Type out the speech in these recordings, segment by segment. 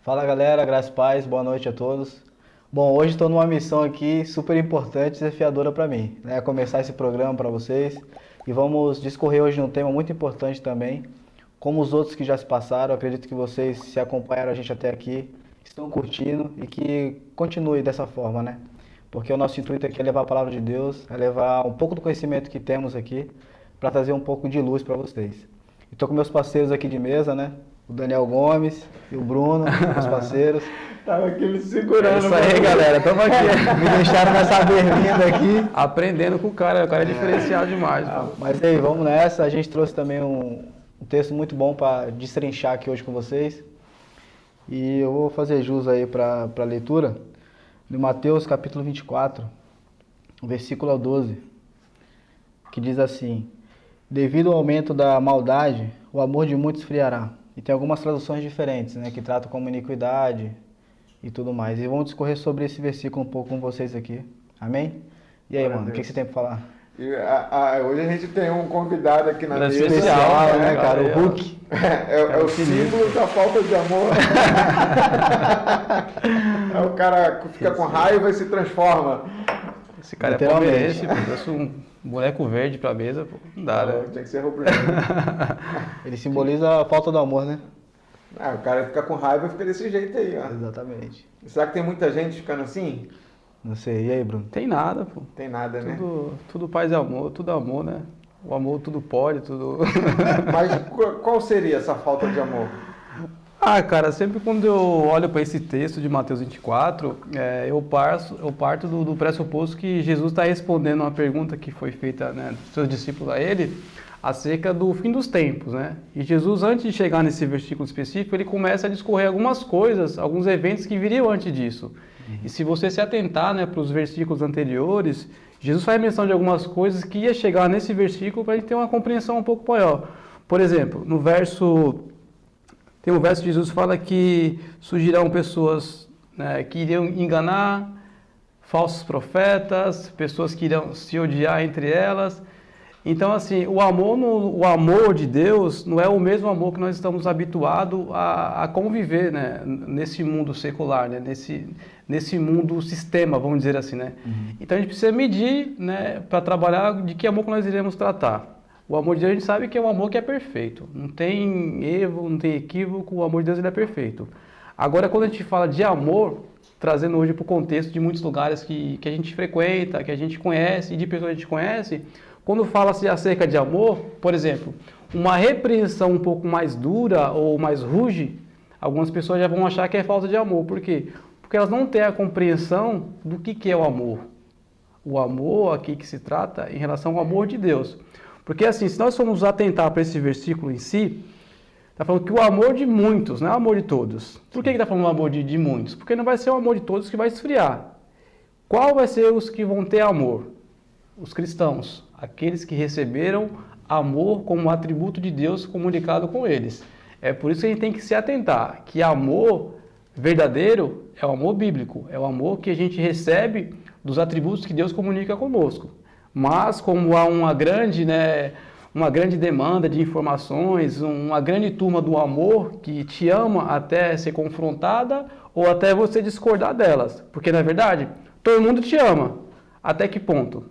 Fala galera, graças e paz, boa noite a todos. Bom, hoje estou numa missão aqui super importante e desafiadora para mim, né? Começar esse programa para vocês e vamos discorrer hoje num tema muito importante também, como os outros que já se passaram. Acredito que vocês se acompanharam a gente até aqui, estão curtindo e que continue dessa forma, né? Porque o nosso intuito aqui é levar a palavra de Deus, é levar um pouco do conhecimento que temos aqui para trazer um pouco de luz para vocês. Estou com meus parceiros aqui de mesa, né? O Daniel Gomes e o Bruno, meus parceiros. Tava aqui me segurando. É isso aí, galera. Estamos aqui. Me deixaram nessa berlinda aqui. Aprendendo com o cara é diferenciado demais. Mas aí, vamos nessa. A gente trouxe também um texto muito bom para destrinchar aqui hoje com vocês. E eu vou fazer jus aí para a leitura de Mateus capítulo 24, versículo 12, que diz assim: devido ao aumento da maldade, o amor de muitos esfriará. E tem algumas traduções diferentes, né, que tratam como iniquidade e tudo mais. E vamos discorrer sobre esse versículo um pouco com vocês aqui. Amém? E aí, mano, o que você tem para falar? Hoje a gente tem um convidado aqui na mesa. Especial, né, cara? O Hulk. É o símbolo da falta de amor. É o cara que fica com raiva e se transforma. Esse cara é palmeirense, trouxe um boneco verde pra mesa, pô, não dá, né? Tinha que ser rubro-negro. Ele simboliza a falta do amor, né? O cara fica com raiva e fica desse jeito aí, ó. Exatamente. Será que tem muita gente ficando assim? Não sei. E aí, Bruno? Tem nada, pô. Tem nada, né? Tudo paz e amor, tudo amor, né? O amor tudo pode, tudo... Mas qual seria essa falta de amor? Cara, sempre quando eu olho para esse texto de Mateus 24, eu parto do pressuposto que Jesus está respondendo uma pergunta que foi feita, né, dos seus discípulos a ele, acerca do fim dos tempos, né? E Jesus, antes de chegar nesse versículo específico, ele começa a discorrer algumas coisas, alguns eventos que viriam antes disso. E se você se atentar, né, para os versículos anteriores, Jesus faz menção de algumas coisas que ia chegar nesse versículo para a gente ter uma compreensão um pouco maior. Por exemplo, tem um verso que Jesus fala que surgirão pessoas, né, que iriam enganar, falsos profetas, pessoas que irão se odiar entre elas. Então, assim, o amor de Deus não é o mesmo amor que nós estamos habituados a conviver, né, nesse mundo secular, né, nesse mundo sistema, vamos dizer assim, né? Então a gente precisa medir, né, para trabalhar de que amor que nós iremos tratar. O amor de Deus a gente sabe que é um amor que é perfeito. Não tem erro, não tem equívoco, o amor de Deus ele é perfeito. Agora, quando a gente fala de amor, trazendo hoje para o contexto de muitos lugares que a gente frequenta, que a gente conhece, e de pessoas que a gente conhece, quando fala-se acerca de amor, por exemplo, uma repreensão um pouco mais dura ou mais rude, algumas pessoas já vão achar que é falta de amor. Por quê? Porque elas não têm a compreensão do que é o amor. O amor aqui que se trata em relação ao amor de Deus. Porque assim, se nós formos atentar para esse versículo em si, está falando que o amor de muitos, não é o amor de todos. Por que está falando o amor de muitos? Porque não vai ser o amor de todos que vai esfriar. Qual vai ser os que vão ter amor? Os cristãos, aqueles que receberam amor como atributo de Deus comunicado com eles. É por isso que a gente tem que se atentar, que amor verdadeiro é o amor bíblico, é o amor que a gente recebe dos atributos que Deus comunica conosco. Mas como há uma grande demanda de informações, uma grande turma do amor que te ama até ser confrontada ou até você discordar delas. Porque, na verdade, todo mundo te ama. Até que ponto?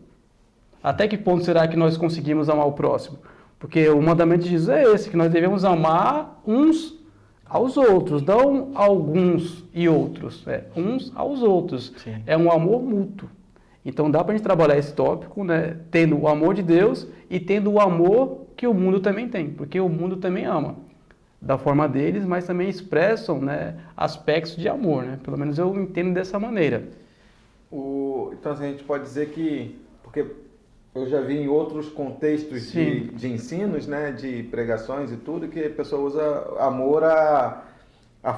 Até que ponto será que nós conseguimos amar o próximo? Porque o mandamento de Jesus é esse, que nós devemos amar uns aos outros, não alguns e outros, uns aos outros. Sim. É um amor mútuo. Então dá para a gente trabalhar esse tópico, né, tendo o amor de Deus e tendo o amor que o mundo também tem, porque o mundo também ama, da forma deles, mas também expressam, né, aspectos de amor, né? Pelo menos eu entendo dessa maneira. Então assim, a gente pode dizer que, porque eu já vi em outros contextos de ensinos, né, de pregações e tudo, que a pessoa usa amor a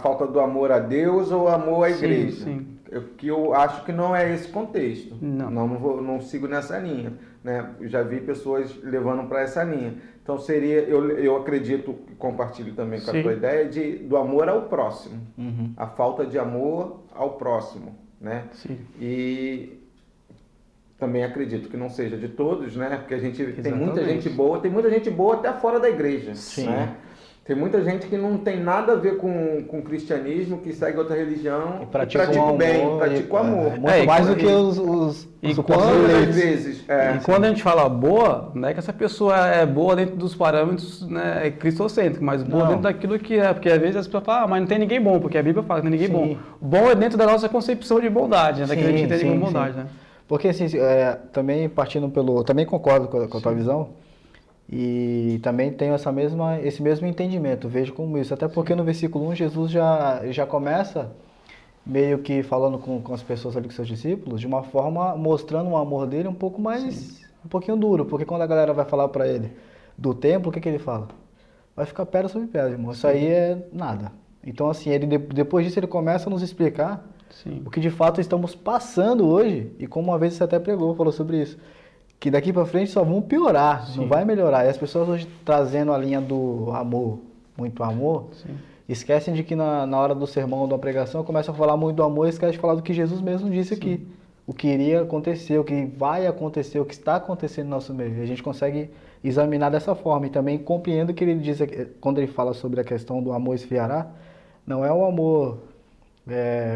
falta do amor a Deus ou amor à igreja. Sim. Que eu acho que não é esse contexto. Não Sigo nessa linha, né? Eu já vi pessoas levando para essa linha. Então seria, eu acredito, compartilho também com a tua ideia do amor ao próximo. A falta de amor ao próximo, né? Sim. E também acredito que não seja de todos, né? Porque a gente tem Exatamente. muita gente boa, tem muita gente boa até fora da igreja, Sim. né? Tem muita gente que não tem nada a ver com o cristianismo, que segue outra religião E pratica o bem, amor, pratica o amor. Muito mais do que os E supostos quando, Muitas eleitos. vezes. e quando a gente fala boa, não é que essa pessoa é boa dentro dos parâmetros, né, cristocêntricos, mas boa Não. dentro daquilo que é. Porque às vezes as pessoas falam, mas não tem ninguém bom, porque a Bíblia fala que não tem ninguém Sim. bom. Bom é dentro da nossa concepção de bondade, né, daquilo que a gente entende como bondade. sim. Né? Porque assim, também partindo pelo... Também concordo com a tua visão. E também tenho esse mesmo entendimento, vejo como isso. Até porque no versículo 1, Jesus já começa meio que falando com as pessoas ali, com seus discípulos, de uma forma mostrando o amor dele um pouco mais, um pouquinho duro. Porque quando a galera vai falar para ele do templo, o que ele fala? Vai ficar pedra sobre pedra, irmão. Isso aí é nada. Então assim, depois disso ele começa a nos explicar Sim. o que de fato estamos passando hoje. E como uma vez você até pregou, falou sobre isso. Que daqui para frente só vão piorar, Sim. não vai melhorar. E as pessoas hoje trazendo a linha do amor, muito amor, Sim. esquecem de que na hora do sermão ou da pregação começam a falar muito do amor e esquecem de falar do que Jesus mesmo disse aqui. O que iria acontecer, o que vai acontecer, o que está acontecendo no nosso meio. E a gente consegue examinar dessa forma. E também compreendo que ele diz, quando ele fala sobre a questão do amor esfriará, não é o amor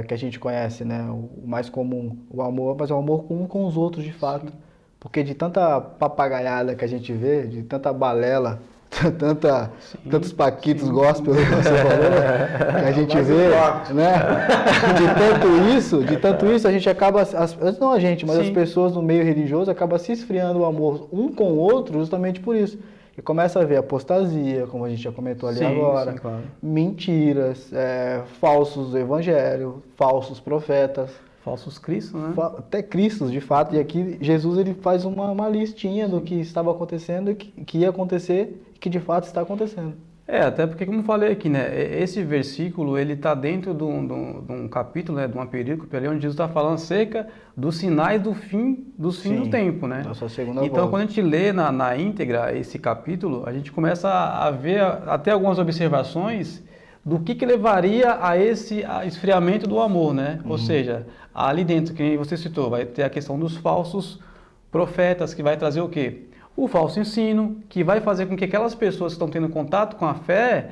que a gente conhece, né? O mais comum, o amor, mas é o amor com os outros de fato. Sim. Porque de tanta papagaiada que a gente vê, de tanta balela, tantos paquitos gospel que você falou, que a gente vê, né? De tanto isso, a gente acaba, não a gente, mas as pessoas no meio religioso acabam se esfriando o amor um com o outro justamente por isso. E começa a ver apostasia, como a gente já comentou ali agora, claro. Mentiras, falsos evangelhos, falsos profetas. Falsos cristos, né? Até cristos, de fato. E aqui Jesus ele faz uma listinha do que estava acontecendo e que ia acontecer e que de fato está acontecendo. Até porque, como eu falei aqui, né? Esse versículo, ele está dentro de um capítulo, né? De uma perícope ali, onde Jesus está falando acerca dos sinais dos fins do tempo, né? Nossa segunda então, volta. quando a gente lê na íntegra esse capítulo, a gente começa a ver até algumas observações do que levaria a esse esfriamento do amor, né? Ou seja, ali dentro, que você citou, vai ter a questão dos falsos profetas, que vai trazer o quê? O falso ensino, que vai fazer com que aquelas pessoas que estão tendo contato com a fé,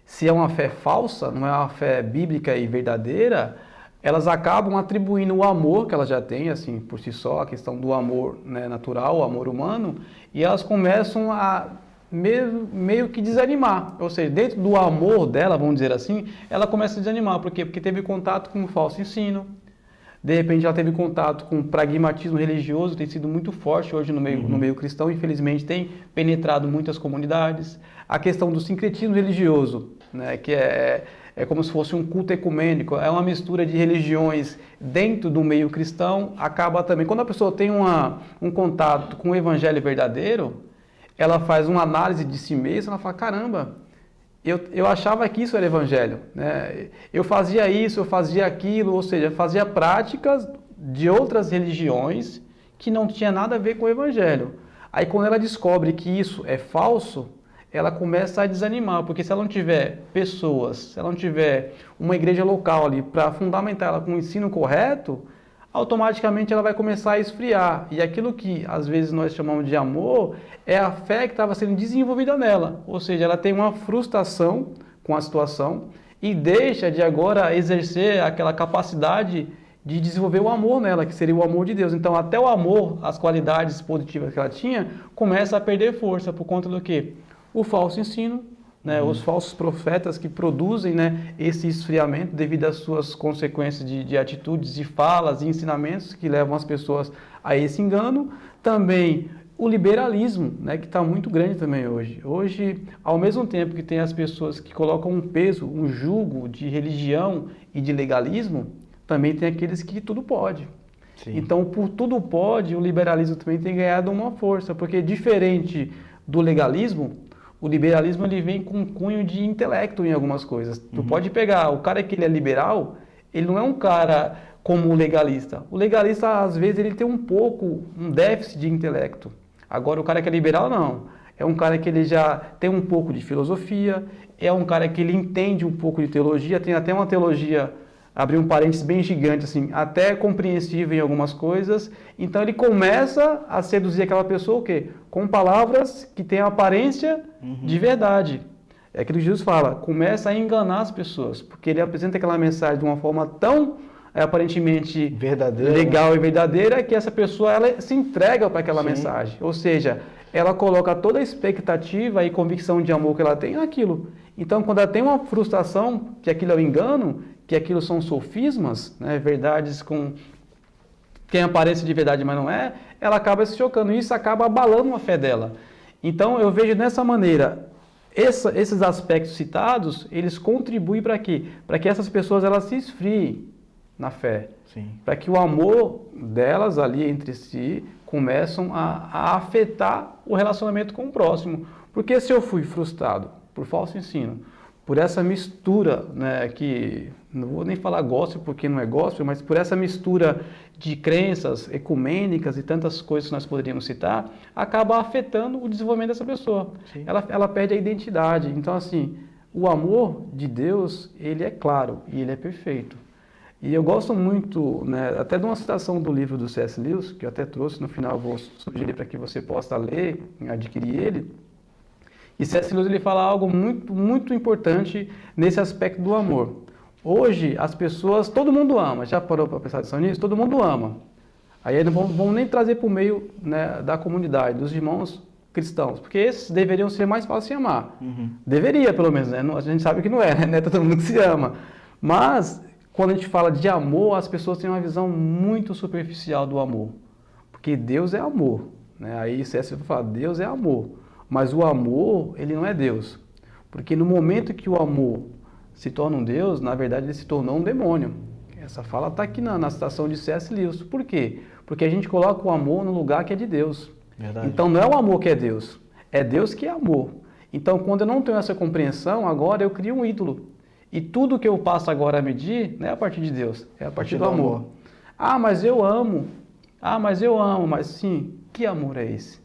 se é uma fé falsa, não é uma fé bíblica e verdadeira, elas acabam atribuindo o amor que elas já têm, assim, por si só, a questão do amor, né, natural, o amor humano, e elas começam a meio que desanimar, ou seja, dentro do amor dela, vamos dizer assim, ela começa a desanimar, por quê? Porque teve contato com o falso ensino, de repente ela teve contato com o pragmatismo religioso, tem sido muito forte hoje no meio cristão, infelizmente tem penetrado muitas comunidades, a questão do sincretismo religioso, né, que é como se fosse um culto ecumênico, é uma mistura de religiões dentro do meio cristão, acaba também, quando a pessoa tem um contato com o evangelho verdadeiro, ela faz uma análise de si mesma, ela fala, caramba, eu achava que isso era evangelho, né? Eu fazia isso, eu fazia aquilo, ou seja, fazia práticas de outras religiões que não tinha nada a ver com o evangelho. Aí quando ela descobre que isso é falso, ela começa a desanimar, porque se ela não tiver pessoas, se ela não tiver uma igreja local ali para fundamentar ela com o ensino correto, automaticamente ela vai começar a esfriar. E aquilo que às vezes nós chamamos de amor é a fé que estava sendo desenvolvida nela. Ou seja, ela tem uma frustração com a situação e deixa de agora exercer aquela capacidade de desenvolver o amor nela, que seria o amor de Deus. Então até o amor, as qualidades positivas que ela tinha, começa a perder força por conta do quê? O falso ensino, né, os falsos profetas que produzem, né, esse esfriamento devido às suas consequências de atitudes, de falas e ensinamentos que levam as pessoas a esse engano. Também o liberalismo, né, que está muito grande também hoje. Hoje, ao mesmo tempo que tem as pessoas que colocam um peso, um jugo de religião e de legalismo, também tem aqueles que tudo pode. Sim. Então, por tudo pode, o liberalismo também tem ganhado uma força, porque diferente do legalismo, o liberalismo ele vem com um cunho de intelecto em algumas coisas. Tu pode pegar o cara que ele é liberal, ele não é um cara como o legalista. O legalista, às vezes, ele tem um déficit de intelecto. Agora, o cara que é liberal, não. É um cara que ele já tem um pouco de filosofia, é um cara que ele entende um pouco de teologia, tem até uma teologia, abrir um parênteses bem gigante, assim, até compreensível em algumas coisas. Então ele começa a seduzir aquela pessoa o quê? Com palavras que têm a aparência de verdade. É aquilo que Jesus fala, começa a enganar as pessoas, porque ele apresenta aquela mensagem de uma forma tão aparentemente Verdadeira, legal e verdadeira que essa pessoa ela se entrega para aquela Sim. mensagem. Ou seja, ela coloca toda a expectativa e convicção de amor que ela tem naquilo. Então, quando ela tem uma frustração, que aquilo é um engano, que aquilo são sofismas, né, verdades com tem aparência de verdade, mas não é, ela acaba se chocando. E isso acaba abalando a fé dela. Então, eu vejo dessa maneira, esses aspectos citados, eles contribuem para quê? Para que essas pessoas elas se esfriem na fé. Sim. Para que o amor delas ali entre si começam a afetar o relacionamento com o próximo. Porque se eu fui frustrado por falso ensino, por essa mistura, né, que não vou nem falar gospel porque não é gospel, mas por essa mistura de crenças ecumênicas e tantas coisas que nós poderíamos citar, acaba afetando o desenvolvimento dessa pessoa. Ela perde a identidade. Então, assim, o amor de Deus, ele é claro e ele é perfeito. E eu gosto muito, né, até de uma citação do livro do C.S. Lewis, que eu até trouxe, no final eu vou sugerir para que você possa ler, adquirir ele. E C.S. Lewis ele fala algo muito, muito importante nesse aspecto do amor. Hoje, as pessoas, todo mundo ama, já parou para prestar atenção nisso? Todo mundo ama. Aí não vamos nem trazer para o meio, né, da comunidade, dos irmãos cristãos, porque esses deveriam ser mais fáceis de amar. Deveria, pelo menos, né? A gente sabe que não é, né? Todo mundo que se ama. Mas, quando a gente fala de amor, as pessoas têm uma visão muito superficial do amor. Porque Deus é amor, né? Aí C.S. Lewis fala, Deus é amor. Mas o amor, ele não é Deus. Porque no momento que o amor se torna um Deus, na verdade ele se tornou um demônio. Essa fala está aqui na citação de C.S. Lewis. Por quê? Porque a gente coloca o amor no lugar que é de Deus. Verdade. Então não é o amor que é Deus que é amor. Então quando eu não tenho essa compreensão, agora eu crio um ídolo. E tudo que eu passo agora a medir não é a partir de Deus, é a partir do amor. Ah, mas eu amo. Ah, mas eu amo. Mas sim, que amor é esse?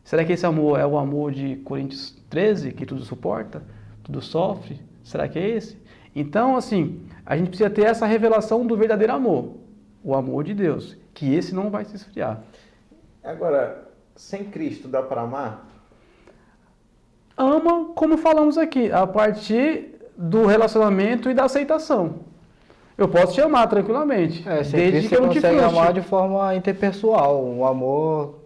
Será que esse amor é o amor de Coríntios 13, que tudo suporta, tudo sofre? Será que é esse? Então, assim, a gente precisa ter essa revelação do verdadeiro amor, o amor de Deus, que esse não vai se esfriar. Agora, sem Cristo dá para amar? Ama, como falamos aqui, a partir do relacionamento e da aceitação. Eu posso te amar tranquilamente, sem desde Cristo que eu não te você consegue frustre. amar de forma interpessoal, um amor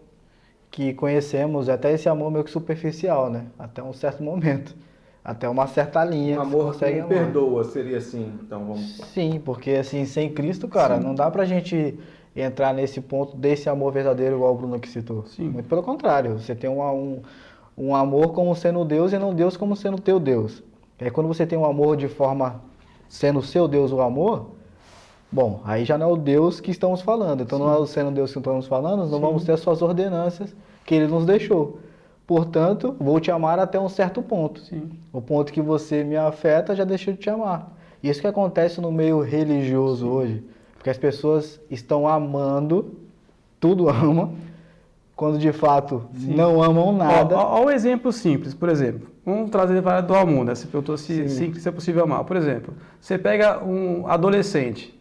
que conhecemos, até esse amor meio que superficial, né? Até um certo momento, até uma certa linha. Um que você amor que consegue não amar. perdoa, seria assim, então vamos... Sim, porque assim, sem Cristo, cara, não dá pra gente entrar nesse ponto desse amor verdadeiro igual o Bruno que citou. Sim. Muito pelo contrário, você tem um amor como sendo Deus e não Deus como sendo teu Deus. E aí quando você tem um amor de forma sendo o seu Deus o amor, bom, aí já não é o Deus que estamos falando. Então não é o sendo Deus que estamos falando, nós não vamos ter as suas ordenanças que Ele nos deixou. Portanto, vou te amar até um certo ponto. Sim. O ponto que você me afeta, já deixou de te amar. Isso que acontece no meio religioso hoje. Porque as pessoas estão amando, tudo ama, quando de fato não amam nada. Olha um exemplo simples, por exemplo. Vamos trazer do amor, né? Você perguntou se é possível amar. Por exemplo, você pega um adolescente.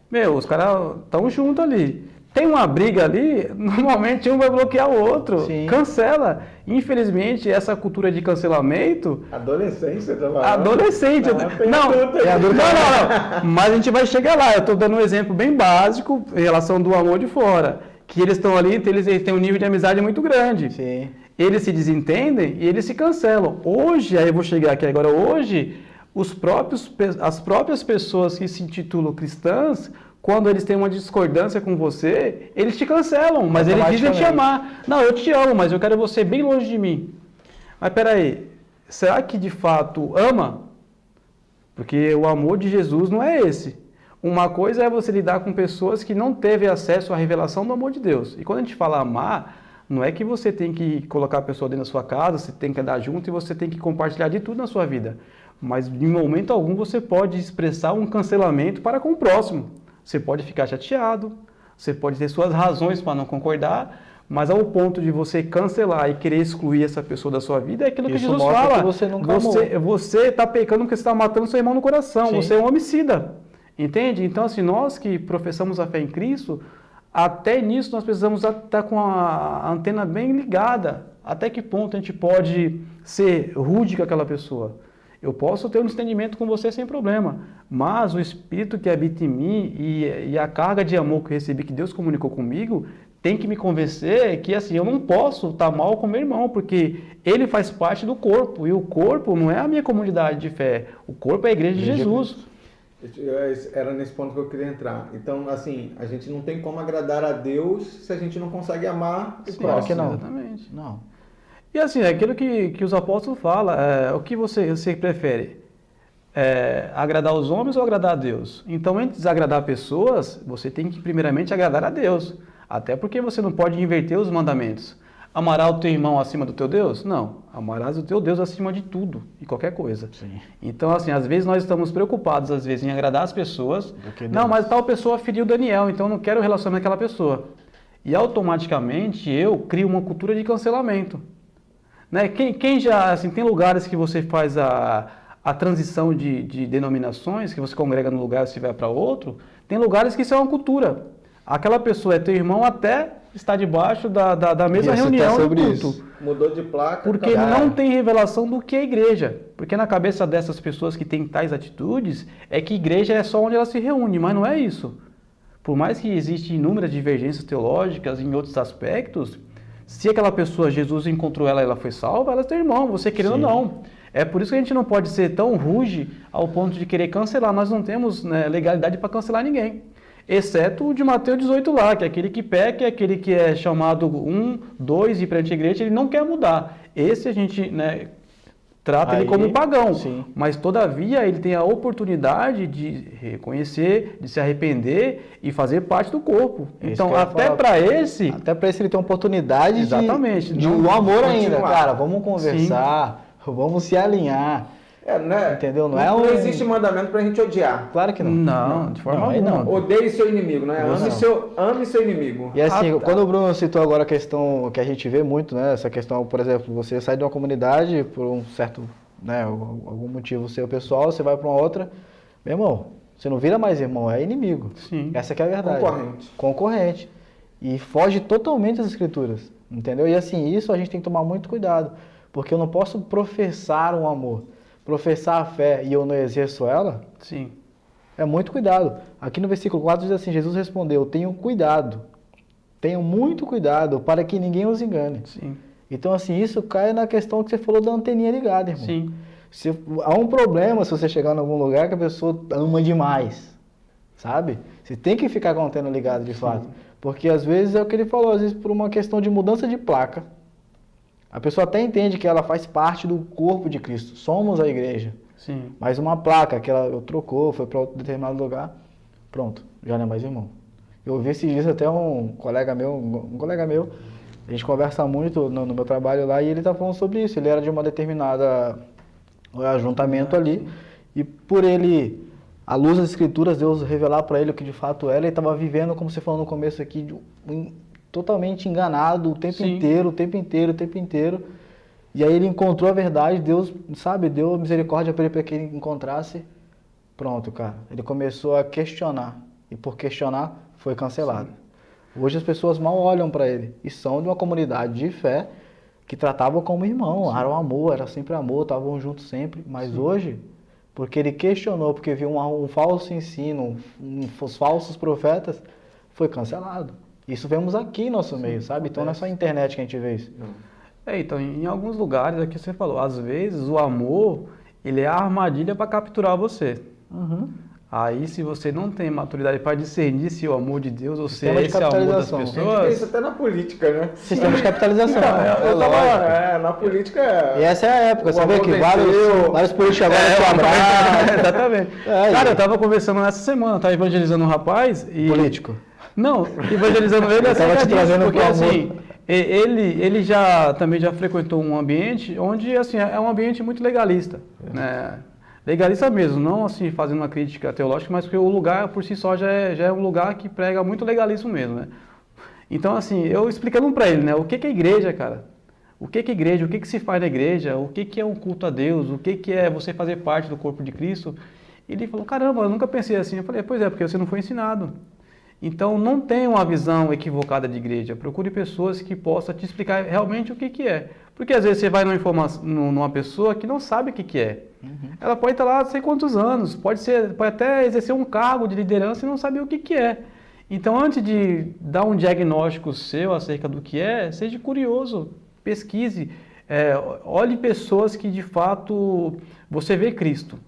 Meu, os caras estão juntos ali. Tem uma briga ali, normalmente um vai bloquear o outro. Sim. Cancela. Infelizmente, essa cultura de cancelamento... Adolescência, tá falando? Adolescente. Não. Mas a gente vai chegar lá. Eu estou dando um exemplo bem básico em relação do amor de fora. Que eles estão ali, eles têm um nível de amizade muito grande. Sim. Eles se desentendem e eles se cancelam. Hoje, aí eu vou chegar aqui agora, hoje, as próprias pessoas que se intitulam cristãs, quando eles têm uma discordância com você, eles te cancelam, mas eles dizem te amar. Não, eu te amo, mas eu quero você bem longe de mim. Mas peraí, será que de fato ama? Porque o amor de Jesus não é esse. Uma coisa é você lidar com pessoas que não teve acesso à revelação do amor de Deus. E quando a gente fala amar, não é que você tem que colocar a pessoa dentro da sua casa, você tem que andar junto e você tem que compartilhar de tudo na sua vida. Mas em momento algum você pode expressar um cancelamento para com o próximo. Você pode ficar chateado, você pode ter suas razões para não concordar, mas ao ponto de você cancelar e querer excluir essa pessoa da sua vida, é aquilo que Jesus fala. Que você nunca amou. Você está pecando porque você está matando seu irmão no coração, Sim. Você é um homicida. Entende? Então, assim, nós que professamos a fé em Cristo, até nisso nós precisamos estar com a antena bem ligada. Até que ponto a gente pode ser rude com aquela pessoa. Eu posso ter um entendimento com você sem problema, mas o Espírito que habita em mim e a carga de amor que eu recebi, que Deus comunicou comigo, tem que me convencer que assim, eu não posso estar mal com meu irmão, porque ele faz parte do corpo, e o corpo não é a minha comunidade de fé, o corpo é a igreja de Jesus. Era nesse ponto que eu queria entrar. Então, assim, a gente não tem como agradar a Deus se a gente não consegue amar o Claro que próximo. não. Exatamente. Não. E assim, é aquilo que os apóstolos falam, o que você prefere? Agradar os homens ou agradar a Deus? Então, antes de agradar pessoas, você tem que primeiramente agradar a Deus. Até porque você não pode inverter os mandamentos. Amarás o teu irmão acima do teu Deus? Não. Amarás o teu Deus acima de tudo e qualquer coisa. Sim. Então, assim, às vezes nós estamos preocupados, às vezes, em agradar as pessoas. Não, mas tal pessoa feriu Daniel, então eu não quero relacionar com aquela pessoa. E automaticamente eu crio uma cultura de cancelamento. Né? Quem já, assim, tem lugares que você faz a transição de denominações, que você congrega num lugar e você vai para outro, tem lugares que isso é uma cultura. Aquela pessoa é teu irmão até estar debaixo da mesma reunião do culto. Isso. Mudou de placa. Porque não tem revelação do que é igreja. Porque na cabeça dessas pessoas que têm tais atitudes, é que igreja é só onde ela se reúne, mas não é isso. Por mais que existem inúmeras divergências teológicas em outros aspectos, se aquela pessoa, Jesus encontrou ela e ela foi salva, ela é teu irmão, você querendo ou não. É por isso que a gente não pode ser tão rude ao ponto de querer cancelar. Nós não temos, né, legalidade para cancelar ninguém. Exceto o de Mateus 18 lá, que é aquele que peca, é aquele que é chamado 1, 2 e perante a igreja, ele não quer mudar. Esse a gente, né, trata ele como pagão. Sim. Mas, todavia, ele tem a oportunidade de reconhecer, de se arrepender e fazer parte do corpo. Então, até para esse... Até para esse ele tem uma oportunidade exatamente, de um amor ainda. Cara, vamos conversar, vamos se alinhar. Né? Entendeu? Não existe mandamento pra gente odiar. Claro que não. Não, de forma alguma. Odeie seu inimigo, né? Ame seu inimigo. E assim, quando o Bruno citou agora a questão que a gente vê muito, né? Essa questão, por exemplo, você sai de uma comunidade por um certo, né, algum motivo seu pessoal, você vai para uma outra. Meu irmão, você não vira mais irmão, é inimigo. Sim. Essa que é a verdade. Concorrente. E foge totalmente das escrituras. Entendeu? E assim, isso a gente tem que tomar muito cuidado. Porque eu não posso professar um amor. Professar a fé e eu não exerço ela, sim, é muito cuidado. Aqui no versículo 4 diz assim, Jesus respondeu, tenham muito cuidado para que ninguém os engane. Sim. Então assim, isso cai na questão que você falou da anteninha ligada, irmão. Sim. Há um problema se você chegar em algum lugar que a pessoa ama demais, sabe? Você tem que ficar com a antena ligada de fato. Porque às vezes é o que ele falou, às vezes por uma questão de mudança de placa, a pessoa até entende que ela faz parte do corpo de Cristo. Somos a igreja. Sim. Mas uma placa que ela trocou, foi para outro determinado lugar, pronto, já não é mais irmão. Eu ouvi esses dias até um colega meu, a gente conversa muito no meu trabalho lá, e ele está falando sobre isso. Ele era de uma determinada ajuntamento ali, e por ele, à luz das escrituras, Deus revelar para ele o que de fato era, ele estava vivendo, como você falou no começo aqui, totalmente enganado o tempo inteiro. E aí ele encontrou a verdade, Deus, sabe, deu misericórdia para que ele encontrasse. Pronto, cara. Ele começou a questionar. E por questionar, foi cancelado. Sim. Hoje as pessoas mal olham para ele. E são de uma comunidade de fé que tratavam como irmão. Sim. Era um amor, era sempre amor, estavam juntos sempre. Mas hoje, porque ele questionou, porque viu um falso ensino, os falsos profetas, foi cancelado. Isso vemos aqui em nosso meio, sabe? Então não é só a internet que a gente vê isso. Então, em alguns lugares, aqui você falou, às vezes o amor, ele é a armadilha para capturar você. Aí, se você não tem maturidade para discernir se é o amor de Deus ou se é esse amor das pessoas... Isso até na política, né? Sistema de capitalização. Na política... E essa é a época, você vê que vários políticos agora se abraçam. Exatamente. Cara, eu estava conversando nessa semana, eu estava evangelizando um rapaz e... Político. Não, evangelizando ele acerca disso, porque assim, ele também já frequentou um ambiente onde, assim, é um ambiente muito legalista, né? Legalista mesmo, não assim fazendo uma crítica teológica, mas porque o lugar por si só já é um lugar que prega muito legalismo mesmo, né? Então, assim, eu explicando para ele, né, o que é igreja, cara? O que é igreja? O que se faz na igreja? O que é um culto a Deus? O que é você fazer parte do corpo de Cristo? Ele falou, caramba, eu nunca pensei assim. Eu falei, pois é, porque você não foi ensinado. Então, não tenha uma visão equivocada de igreja. Procure pessoas que possam te explicar realmente o que é. Porque às vezes você vai numa pessoa que não sabe o que é. Ela pode estar lá não sei quantos anos, pode até exercer um cargo de liderança e não saber o que é. Então, antes de dar um diagnóstico seu acerca do que é, seja curioso, pesquise, olhe pessoas que de fato você vê Cristo.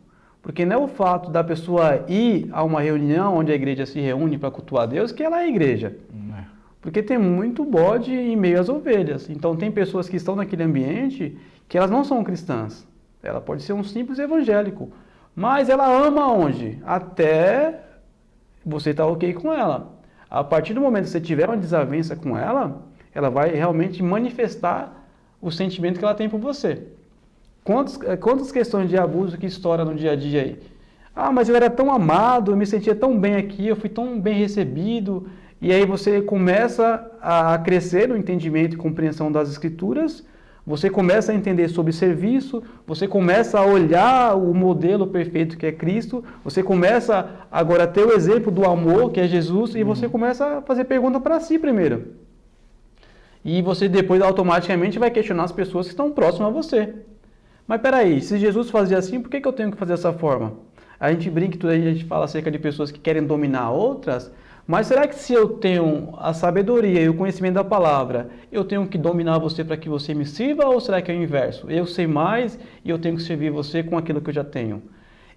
Porque não é o fato da pessoa ir a uma reunião onde a igreja se reúne para cultuar a Deus que ela é a igreja. Porque tem muito bode em meio às ovelhas. Então tem pessoas que estão naquele ambiente que elas não são cristãs. Ela pode ser um simples evangélico. Mas ela ama onde? Até você estar ok com ela. A partir do momento que você tiver uma desavença com ela, ela vai realmente manifestar o sentimento que ela tem por você. Quantas questões de abuso que estoura no dia a dia aí? Ah, mas eu era tão amado, eu me sentia tão bem aqui, eu fui tão bem recebido. E aí você começa a crescer no entendimento e compreensão das Escrituras, você começa a entender sobre serviço, você começa a olhar o modelo perfeito que é Cristo, você começa agora a ter o exemplo do amor que é Jesus e você começa a fazer pergunta para si primeiro. E você depois automaticamente vai questionar as pessoas que estão próximas a você. Mas peraí, se Jesus fazia assim, por que eu tenho que fazer dessa forma? A gente brinca, tudo aí, a gente fala acerca de pessoas que querem dominar outras, mas será que se eu tenho a sabedoria e o conhecimento da palavra, eu tenho que dominar você para que você me sirva, ou será que é o inverso? Eu sei mais e eu tenho que servir você com aquilo que eu já tenho.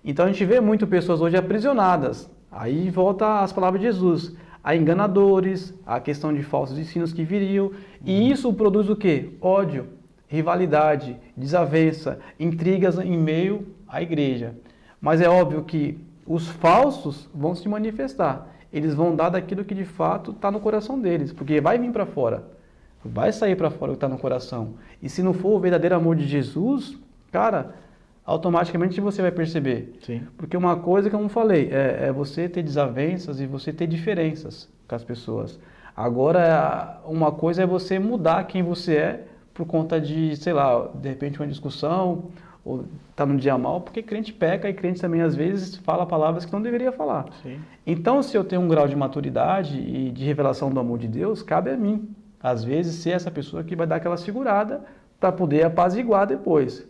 Então a gente vê muito pessoas hoje aprisionadas. Aí volta as palavras de Jesus. Há enganadores, a questão de falsos ensinos que viriam, e isso produz o quê? Ódio, rivalidade, desavença, intrigas em meio à igreja. Mas é óbvio que os falsos vão se manifestar. Eles vão dar daquilo que de fato está no coração deles, porque vai vir para fora, vai sair para fora o que está no coração. E se não for o verdadeiro amor de Jesus, cara, automaticamente você vai perceber. Sim. Porque uma coisa que eu não falei, é você ter desavenças e você ter diferenças com as pessoas. Agora, uma coisa é você mudar quem você é por conta de, sei lá, de repente uma discussão, ou tá num dia mal, porque crente peca e crente também às vezes fala palavras que não deveria falar. Sim. Então, se eu tenho um grau de maturidade e de revelação do amor de Deus, cabe a mim, às vezes, ser essa pessoa que vai dar aquela segurada para poder apaziguar depois.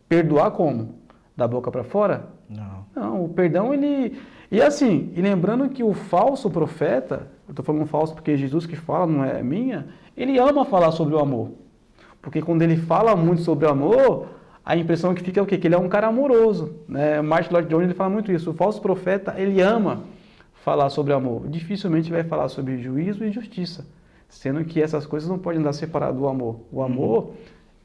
Perdoar como? Da boca para fora? Não. Não, o perdão, ele... E assim, e lembrando que o falso profeta, eu estou falando falso porque Jesus que fala, não é minha, ele ama falar sobre o amor. Porque quando ele fala muito sobre o amor, a impressão que fica é o quê? Que ele é um cara amoroso. Né? Martin Lloyd Jones ele fala muito isso. O falso profeta, ele ama falar sobre amor. Dificilmente vai falar sobre juízo e justiça. Sendo que essas coisas não podem andar separadas do amor. O amor,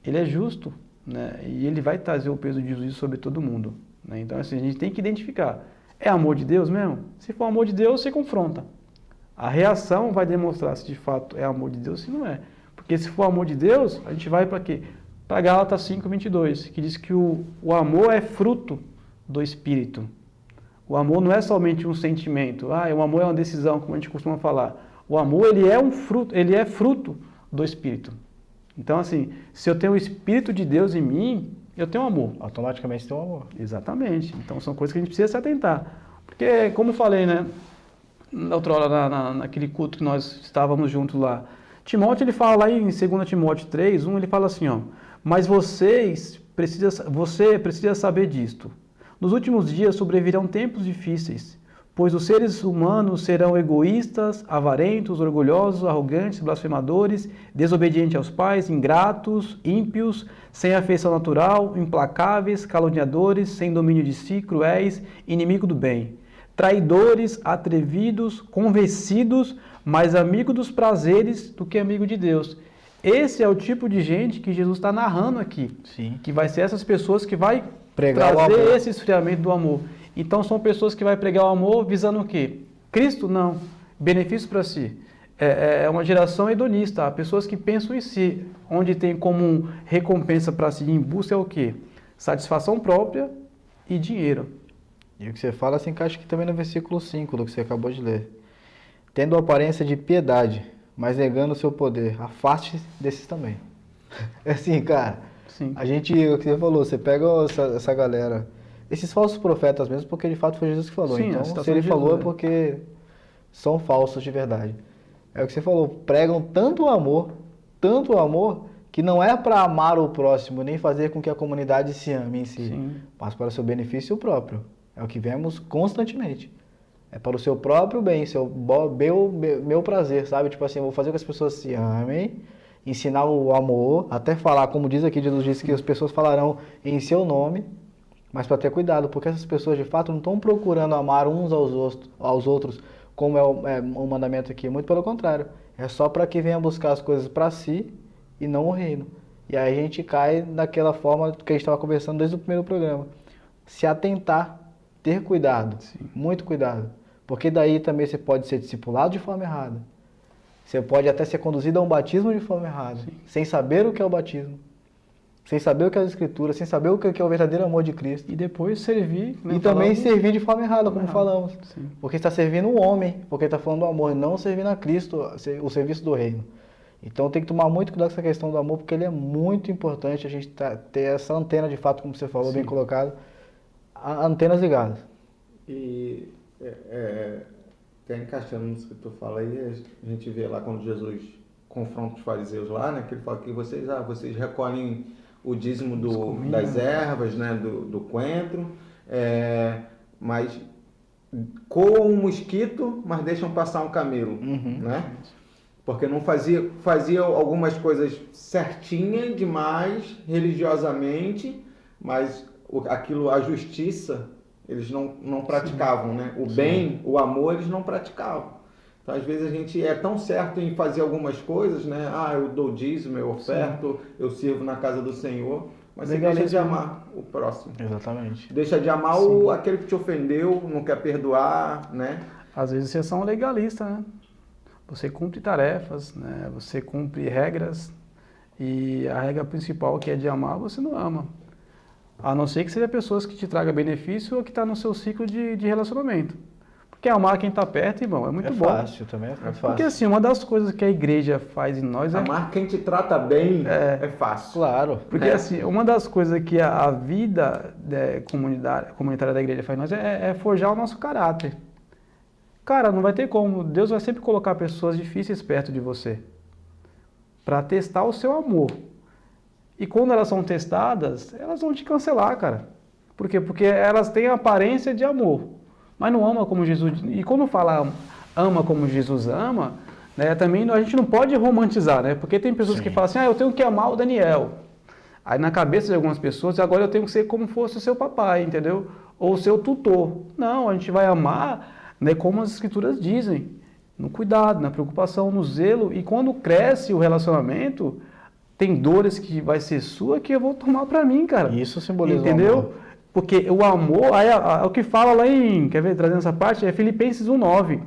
ele é justo. Né? E ele vai trazer o peso de juízo sobre todo mundo. Né? Então, assim, a gente tem que identificar. É amor de Deus mesmo? Se for amor de Deus, você confronta. A reação vai demonstrar se de fato é amor de Deus ou se não é. Porque se for amor de Deus, a gente vai para quê? Para Gálatas 5:22, que diz que o amor é fruto do Espírito. O amor não é somente um sentimento. O amor é uma decisão, como a gente costuma falar. O amor, ele é fruto do Espírito. Então, assim, se eu tenho o Espírito de Deus em mim, eu tenho amor. Automaticamente tem um amor. Exatamente. Então, são coisas que a gente precisa se atentar. Porque, como eu falei, né? Na outra hora, naquele culto que nós estávamos juntos lá, Timóteo, ele fala lá em 2 Timóteo 3:1, ele fala assim, ó, mas você precisa saber disto. Nos últimos dias sobrevirão tempos difíceis, pois os seres humanos serão egoístas, avarentos, orgulhosos, arrogantes, blasfemadores, desobedientes aos pais, ingratos, ímpios, sem afeição natural, implacáveis, caluniadores, sem domínio de si, cruéis, inimigo do bem, traidores, atrevidos, convencidos, mais amigo dos prazeres do que amigo de Deus. Esse é o tipo de gente que Jesus está narrando aqui. Sim. Que vai ser essas pessoas que vai Pregar trazer esse esfriamento do amor. Então são pessoas que vai pregar o amor visando o quê? Cristo? Não. Benefício para si. É uma geração hedonista. Pessoas que pensam em si. Onde tem como recompensa para si em busca é o quê? Satisfação própria e dinheiro. E o que você fala se encaixa aqui também no versículo 5 do que você acabou de ler. Tendo aparência de piedade, mas negando o seu poder, afaste desses também. É assim, cara. Sim. A gente, o que você falou, você pega essa galera, esses falsos profetas mesmo, porque de fato foi Jesus que falou. Sim, então, a citação se ele de falou Jesus, é porque são falsos de verdade. É o que você falou, pregam tanto amor, que não é para amar o próximo, nem fazer com que a comunidade se ame em si, Sim. mas para o seu benefício próprio. É o que vemos constantemente. É para o seu próprio bem, meu prazer, sabe? Tipo assim, eu vou fazer com que as pessoas se amem, ensinar o amor, até falar, como diz aqui, Jesus disse que as pessoas falarão em seu nome, mas para ter cuidado, porque essas pessoas de fato não estão procurando amar uns aos outros, como é o mandamento aqui, muito pelo contrário. É só para que venha buscar as coisas para si e não o reino. E aí a gente cai naquela forma que a gente estava conversando desde o primeiro programa. Se atentar, ter cuidado, muito cuidado. Porque daí também você pode ser discipulado de forma errada. Você pode até ser conduzido a um batismo de forma errada, sem saber o que é o batismo, sem saber o que é as escrituras, sem saber o que é o verdadeiro amor de Cristo. E depois servir. E também servir de forma errada, como falamos. Sim. Porque está servindo o homem, porque está falando do amor, não servindo a Cristo, o serviço do reino. Então tem que tomar muito cuidado com essa questão do amor, porque ele é muito importante a gente ter essa antena de fato, como você falou, bem colocado, antenas ligadas. E até encaixando nisso que tu fala aí, a gente vê lá quando Jesus confronta os fariseus lá, né, que ele fala que vocês recolhem o dízimo das ervas, né, do coentro, mas coam um mosquito, mas deixam passar um camelo, né? Porque não fazia algumas coisas certinha demais, religiosamente, mas a justiça, eles não praticavam, né? O bem, o amor, eles não praticavam. Então, às vezes, a gente é tão certo em fazer algumas coisas, né? Eu dou dízimo, eu oferto, eu sirvo na casa do Senhor, mas você deixa de amar o próximo. Exatamente. Deixa de amar aquele que te ofendeu, não quer perdoar, né? Às vezes vocês são legalistas, né? Você cumpre tarefas, né? Você cumpre regras, e a regra principal, que é de amar, você não ama. A não ser que seja pessoas que te tragam benefício ou que está no seu ciclo de relacionamento. Porque amar quem está perto, irmão, é muito bom. Fácil também, é fácil. Porque assim, uma das coisas que a igreja faz em nós amar quem te trata bem é fácil. Claro. Porque assim, uma das coisas que a vida comunitária da igreja faz em nós é forjar o nosso caráter. Cara, não vai ter como. Deus vai sempre colocar pessoas difíceis perto de você para testar o seu amor. E quando elas são testadas, elas vão te cancelar, cara. Por quê? Porque elas têm a aparência de amor, mas não ama como Jesus. E quando fala ama como Jesus ama, né, também a gente não pode romantizar, né? Porque tem pessoas que falam assim, eu tenho que amar o Daniel. Aí na cabeça de algumas pessoas, agora eu tenho que ser como fosse o seu papai, entendeu? Ou o seu tutor. Não, a gente vai amar, né, como as escrituras dizem. No cuidado, na preocupação, no zelo. E quando cresce o relacionamento, tem dores que vai ser sua que eu vou tomar para mim, cara. Isso simboliza entendeu? o amor. Porque o amor, o que fala lá em, quer ver, trazendo essa parte, é Filipenses 1:9,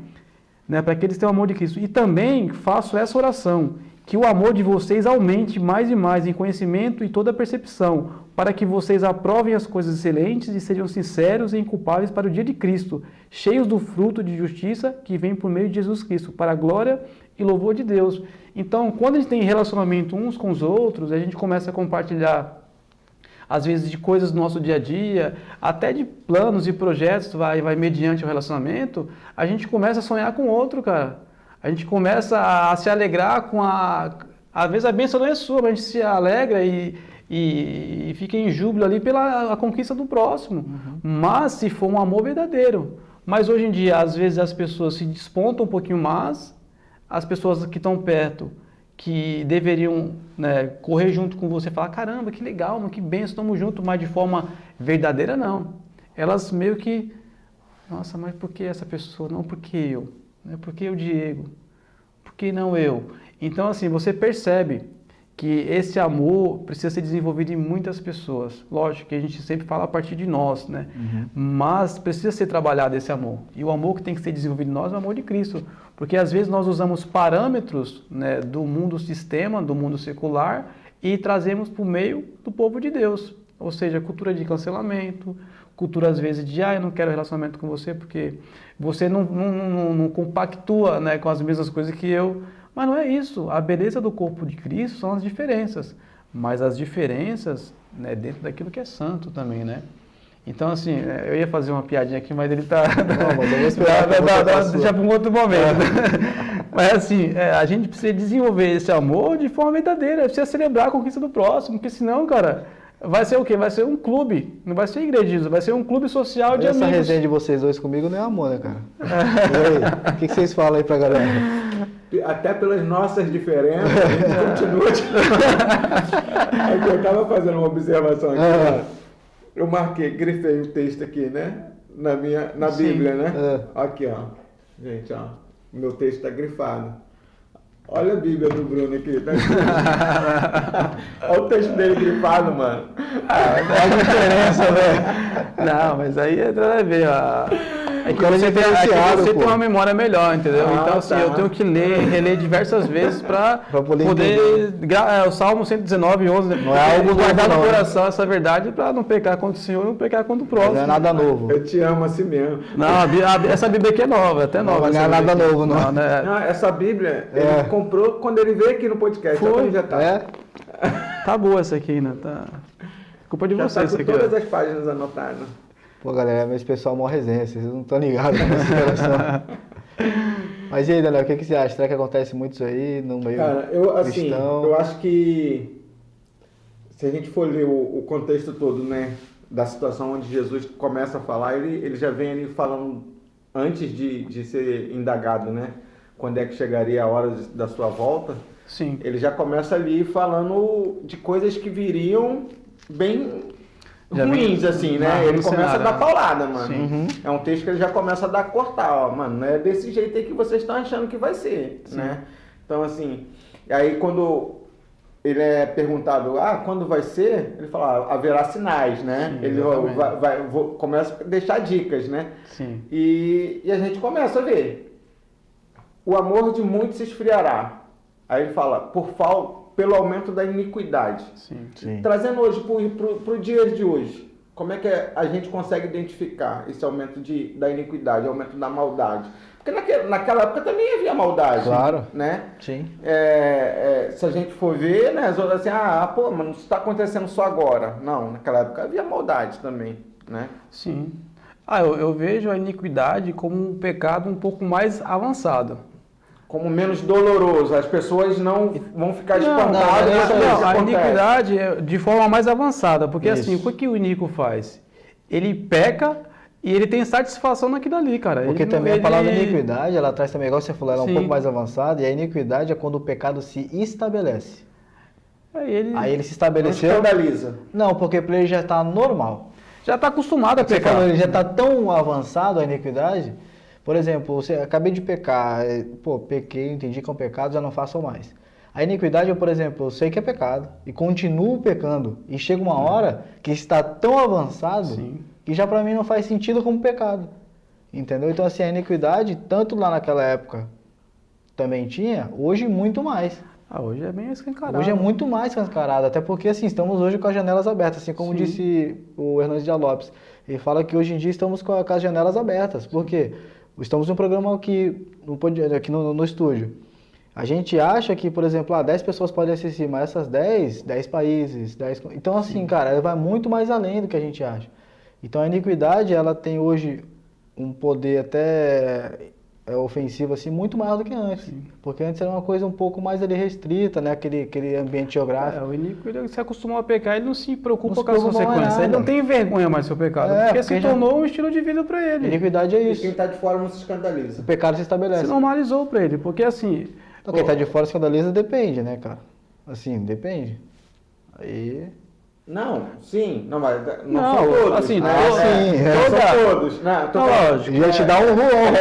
né, para que eles tenham o amor de Cristo. E também faço essa oração, que o amor de vocês aumente mais e mais em conhecimento e toda percepção, para que vocês aprovem as coisas excelentes e sejam sinceros e inculpáveis para o dia de Cristo, cheios do fruto de justiça que vem por meio de Jesus Cristo, para a glória e louvor de Deus. Então, quando a gente tem relacionamento uns com os outros, a gente começa a compartilhar, às vezes, de coisas do nosso dia a dia, até de planos e projetos, vai mediante o relacionamento, a gente começa a sonhar com o outro, cara. A gente começa a se alegrar com às vezes a bênção não é sua, mas a gente se alegra e fica em júbilo ali pela conquista do próximo. Mas se for um amor verdadeiro. Mas hoje em dia, às vezes as pessoas se despontam um pouquinho mais, as pessoas que estão perto, que deveriam, né, correr junto com você, falar, caramba, que legal, que bênção, estamos juntos, mas de forma verdadeira não. Elas meio que, nossa, mas por que essa pessoa? Não, por que eu? Por que o Diego? Por que não eu? Então, assim, você percebe que esse amor precisa ser desenvolvido em muitas pessoas. Lógico que a gente sempre fala a partir de nós, né? Mas precisa ser trabalhado esse amor. E o amor que tem que ser desenvolvido em nós é o amor de Cristo. Porque às vezes nós usamos parâmetros, né, do mundo sistema, do mundo secular, e trazemos para o meio do povo de Deus. Ou seja, cultura de cancelamento, cultura às vezes de, eu não quero relacionamento com você porque você não compactua, né, com as mesmas coisas que eu. Mas não é isso. A beleza do corpo de Cristo são as diferenças. Mas as diferenças, né, dentro daquilo que é santo também, né? Então, assim, eu ia fazer uma piadinha aqui, mas ele tá... Não, mas eu vou esperar deixa para um outro momento. Mas, assim, a gente precisa desenvolver esse amor de forma verdadeira, precisa celebrar a conquista do próximo, porque senão, cara, vai ser o quê? Vai ser um clube, não vai ser igreja, vai ser um clube social de amigos. Essa resenha de vocês dois comigo não é amor, né, cara? E aí, o que vocês falam aí pra galera? Até pelas nossas diferenças, a gente continua. Aqui, eu estava fazendo uma observação aqui, cara. Eu grifei o texto aqui, né? Na Bíblia, né? Aqui, ó. Gente, ó. O meu texto está grifado. Olha a Bíblia do Bruno aqui. Tá? Olha o texto dele grifado, mano. Qual a diferença, velho? Não, mas aí é nada a ver, ó. É que você tem uma memória melhor, entendeu? Então, assim, eu tenho que reler diversas vezes para poder... o Salmo 119, 11, não é algo guardar no coração essa verdade para não pecar contra o Senhor e não pecar contra o próximo. Não é nada novo. Eu te amo assim mesmo. Não, essa Bíblia aqui é nova, até nova. Não é nada novo, não. Não, essa Bíblia, ele comprou quando ele veio aqui no podcast. Foi. Já tá. Tá boa essa aqui ainda, tá... Culpa de vocês. Já tá com todas as páginas anotadas. Pô, galera, mas esse pessoal é mó resenha, vocês não estão ligados nessa situação. Mas e aí, Daniel, o que você acha? Será que acontece muito isso aí no meio cristão? Eu acho que se a gente for ler o contexto todo, né, da situação onde Jesus começa a falar, ele já vem ali falando antes de ser indagado, né? Quando é que chegaria a hora da sua volta? Sim. Ele já começa ali falando de coisas que viriam bem ruins, assim, né? Ele começa a dar paulada, mano. Uhum. É um texto que ele já começa a dar cortar, ó, mano, não é desse jeito aí que vocês estão achando que vai ser, né? Então, assim, aí quando ele é perguntado, quando vai ser? Ele fala, haverá sinais, né? Sim, ele começa a deixar dicas, né? Sim. E a gente começa a ver. O amor de muitos se esfriará. Aí ele fala, pelo aumento da iniquidade. Sim. Trazendo hoje para o dia de hoje, como é que a gente consegue identificar esse aumento da iniquidade, aumento da maldade? Porque naquela época também havia maldade. Claro. Né? Sim. Se a gente for ver, né, as outras assim, mas não está acontecendo só agora. Não, naquela época havia maldade também, né? Sim. Eu vejo a iniquidade como um pecado um pouco mais avançado. Como menos doloroso, as pessoas não vão ficar espantadas. A iniquidade é de forma mais avançada, porque assim, o que o iníquo faz? Ele peca e ele tem satisfação naquilo ali, cara. Porque também a palavra iniquidade, ela traz também, igual você falou, ela é um pouco mais avançada, e a iniquidade é quando o pecado se estabelece. Aí ele se estabeleceu... Não escandaliza. Não, porque para ele já está normal. Já está acostumado a pecar. Falou, ele já está tão avançado a iniquidade... Por exemplo, acabei de pecar, pequei, entendi que é um pecado, já não faço mais. A iniquidade, por exemplo, eu sei que é pecado e continuo pecando. E chega uma hora que está tão avançado que já para mim não faz sentido como pecado. Entendeu? Então, assim, a iniquidade, tanto lá naquela época também tinha, hoje muito mais. Hoje é bem escancarado. Hoje é muito mais escancarado, até porque, assim, estamos hoje com as janelas abertas, assim como disse o Hernandes Dias Lopes. Ele fala que hoje em dia estamos com as janelas abertas. Por quê? Estamos em um programa aqui no estúdio. A gente acha que, por exemplo, 10 pessoas podem assistir, mas essas 10 países, 10... Então, assim, cara, ela vai muito mais além do que a gente acha. Então, a iniquidade, ela tem hoje um poder até ofensivo, assim, muito maior do que antes. Sim. Porque antes era uma coisa um pouco mais ali restrita, né? Aquele ambiente geográfico. O iníquo, ele se acostumou a pecar, ele não se preocupa com as consequências. Ele não tem vergonha mais do seu pecado, porque se tornou um estilo de vida para ele. Iniquidade é isso. E quem está de fora não se escandaliza. O pecado se estabelece. Se normalizou para ele, porque assim... Então, quem está de fora escandaliza depende, né, cara? Assim, depende. Aí... Não, sim, não, mas não são todos. Assim, não são todos. Não, lógico. Já te dá um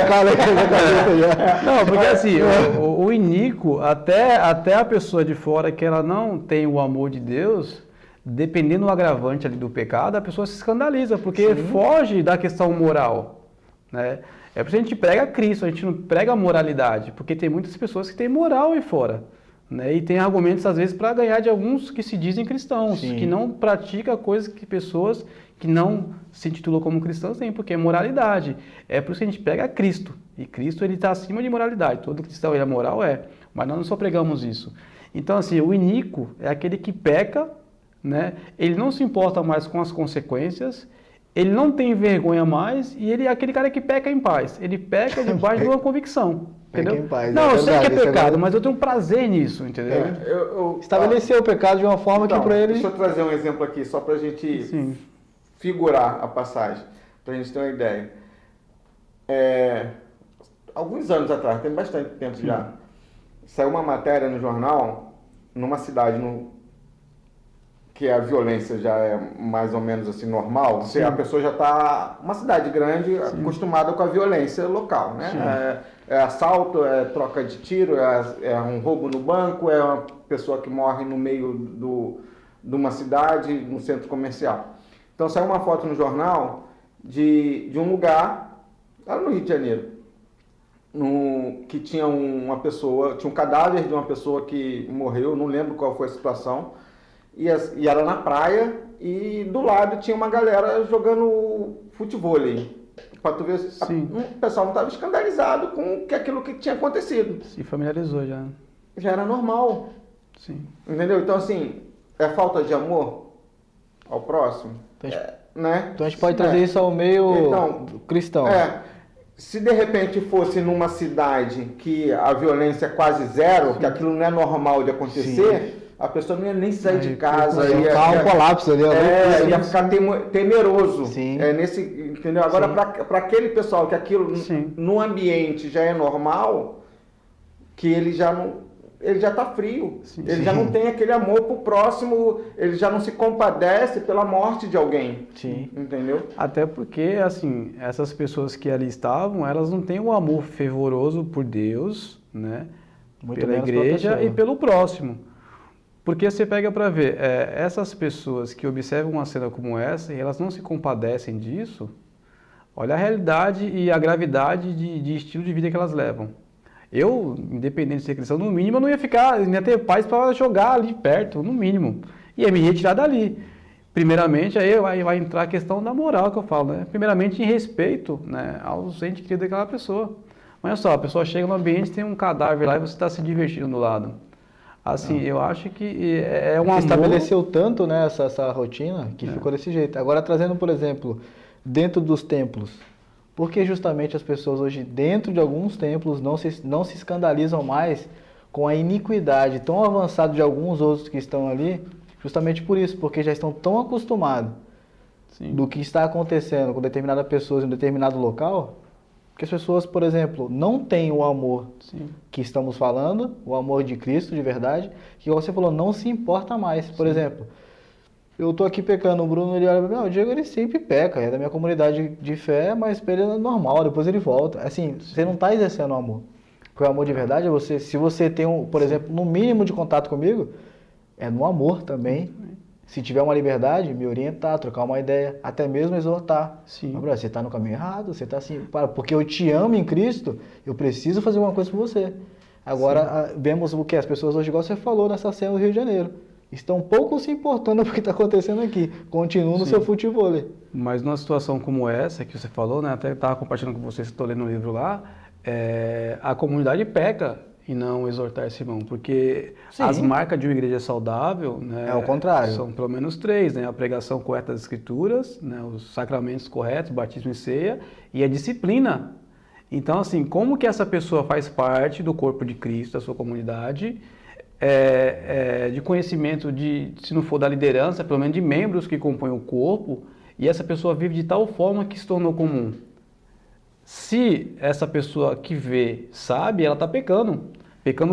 cara aí. Não, porque assim, o iníquo, até a pessoa de fora que ela não tem o amor de Deus, dependendo do agravante ali do pecado, a pessoa se escandaliza, porque foge da questão moral, né? É por isso que a gente prega Cristo, a gente não prega a moralidade, porque tem muitas pessoas que têm moral aí fora. Né? E tem argumentos, às vezes, para ganhar de alguns que se dizem cristãos, que não praticam coisas que pessoas que não se intitulam como cristãos têm, porque é moralidade. É por isso que a gente prega Cristo. E Cristo está acima de moralidade. Todo cristão ele é moral, mas nós não só pregamos isso. Então, assim, o iníquo é aquele que peca, né? Ele não se importa mais com as consequências, ele não tem vergonha mais e ele é aquele cara que peca em paz. Ele peca debaixo de uma convicção. Entendeu? Em paz, não, eu sei que é pecado, agora... mas eu tenho prazer nisso, entendeu? Estabelecer o pecado de uma forma que para ele... Deixa eu trazer um exemplo aqui, só para a gente figurar a passagem, para a gente ter uma ideia. Alguns anos atrás, tem bastante tempo já, saiu uma matéria no jornal, numa cidade que a violência já é mais ou menos assim normal, a pessoa já está, uma cidade grande, acostumada com a violência local, né? É assalto, é troca de tiro, é um roubo no banco, é uma pessoa que morre no meio de uma cidade, no centro comercial. Então saiu uma foto no jornal de um lugar, lá no Rio de Janeiro, que tinha tinha um cadáver de uma pessoa que morreu, não lembro qual foi a situação, e era na praia, e do lado tinha uma galera jogando futevôlei. Para tu ver, o pessoal não estava escandalizado com aquilo que tinha acontecido. Se familiarizou já. Já era normal. Sim. Entendeu? Então, assim, é falta de amor ao próximo? Né? Então a gente pode trazer isso ao meio cristão. Se de repente fosse numa cidade que a violência é quase zero, que aquilo não é normal de acontecer, a pessoa não ia nem sair de casa. Ia ficar um colapso ali. Ia ficar temeroso. Sim. Entendeu? Agora, para aquele pessoal que aquilo no ambiente já é normal, que ele já está frio. Ele já não tem aquele amor pro próximo, ele já não se compadece pela morte de alguém. Sim. Entendeu? Até porque, assim, essas pessoas que ali estavam, elas não têm o amor fervoroso por Deus, né? Pela igreja e pelo próximo. Porque você pega para ver, essas pessoas que observam uma cena como essa e elas não se compadecem disso, olha a realidade e a gravidade de estilo de vida que elas levam. Eu, independente de ser cristão, no mínimo eu não ia ter paz para jogar ali perto, no mínimo. Ia me retirar dali. Primeiramente, aí vai entrar a questão da moral que eu falo, né? Primeiramente em respeito, né, aos entes queridos daquela pessoa. Olha só, a pessoa chega no ambiente, tem um cadáver lá e você está se divertindo do lado. Assim, eu acho que é um amor... Estabeleceu tanto, né, essa rotina que ficou desse jeito. Agora, trazendo, por exemplo, dentro dos templos. Por que justamente as pessoas hoje, dentro de alguns templos, não se escandalizam mais com a iniquidade tão avançada de alguns outros que estão ali? Justamente por isso, porque já estão tão acostumados do que está acontecendo com determinadas pessoas em um determinado local, que as pessoas, por exemplo, não têm o amor que estamos falando, o amor de Cristo de verdade, que você falou, não se importa mais. Por exemplo, eu estou aqui pecando, o Bruno ele olha para mim, o Diego ele sempre peca, é da minha comunidade de fé, mas para ele é normal, depois ele volta. Assim, você não está exercendo o amor. Porque o amor de verdade é você, se você tem, por exemplo, no mínimo de contato comigo, é no amor também. Se tiver uma liberdade, me orientar, trocar uma ideia, até mesmo exortar. Mas, você está no caminho errado, você está assim, porque eu te amo em Cristo, eu preciso fazer alguma coisa por você. Agora, vemos o que as pessoas hoje, igual você falou nessa cena do Rio de Janeiro, estão pouco se importando com o que está acontecendo aqui, continuam no seu futevôlei. Mas numa situação como essa que você falou, né, até estava compartilhando com vocês, estou lendo um livro lá, a comunidade peca e não exortar esse irmão, porque as marcas de uma igreja saudável, né, é o contrário. São pelo menos 3, né, a pregação correta das escrituras, né, os sacramentos corretos, batismo e ceia, e a disciplina. Então, assim, como que essa pessoa faz parte do corpo de Cristo, da sua comunidade, de conhecimento se não for da liderança, pelo menos de membros que compõem o corpo, e essa pessoa vive de tal forma que se tornou comum. Se essa pessoa que vê sabe, ela está pecando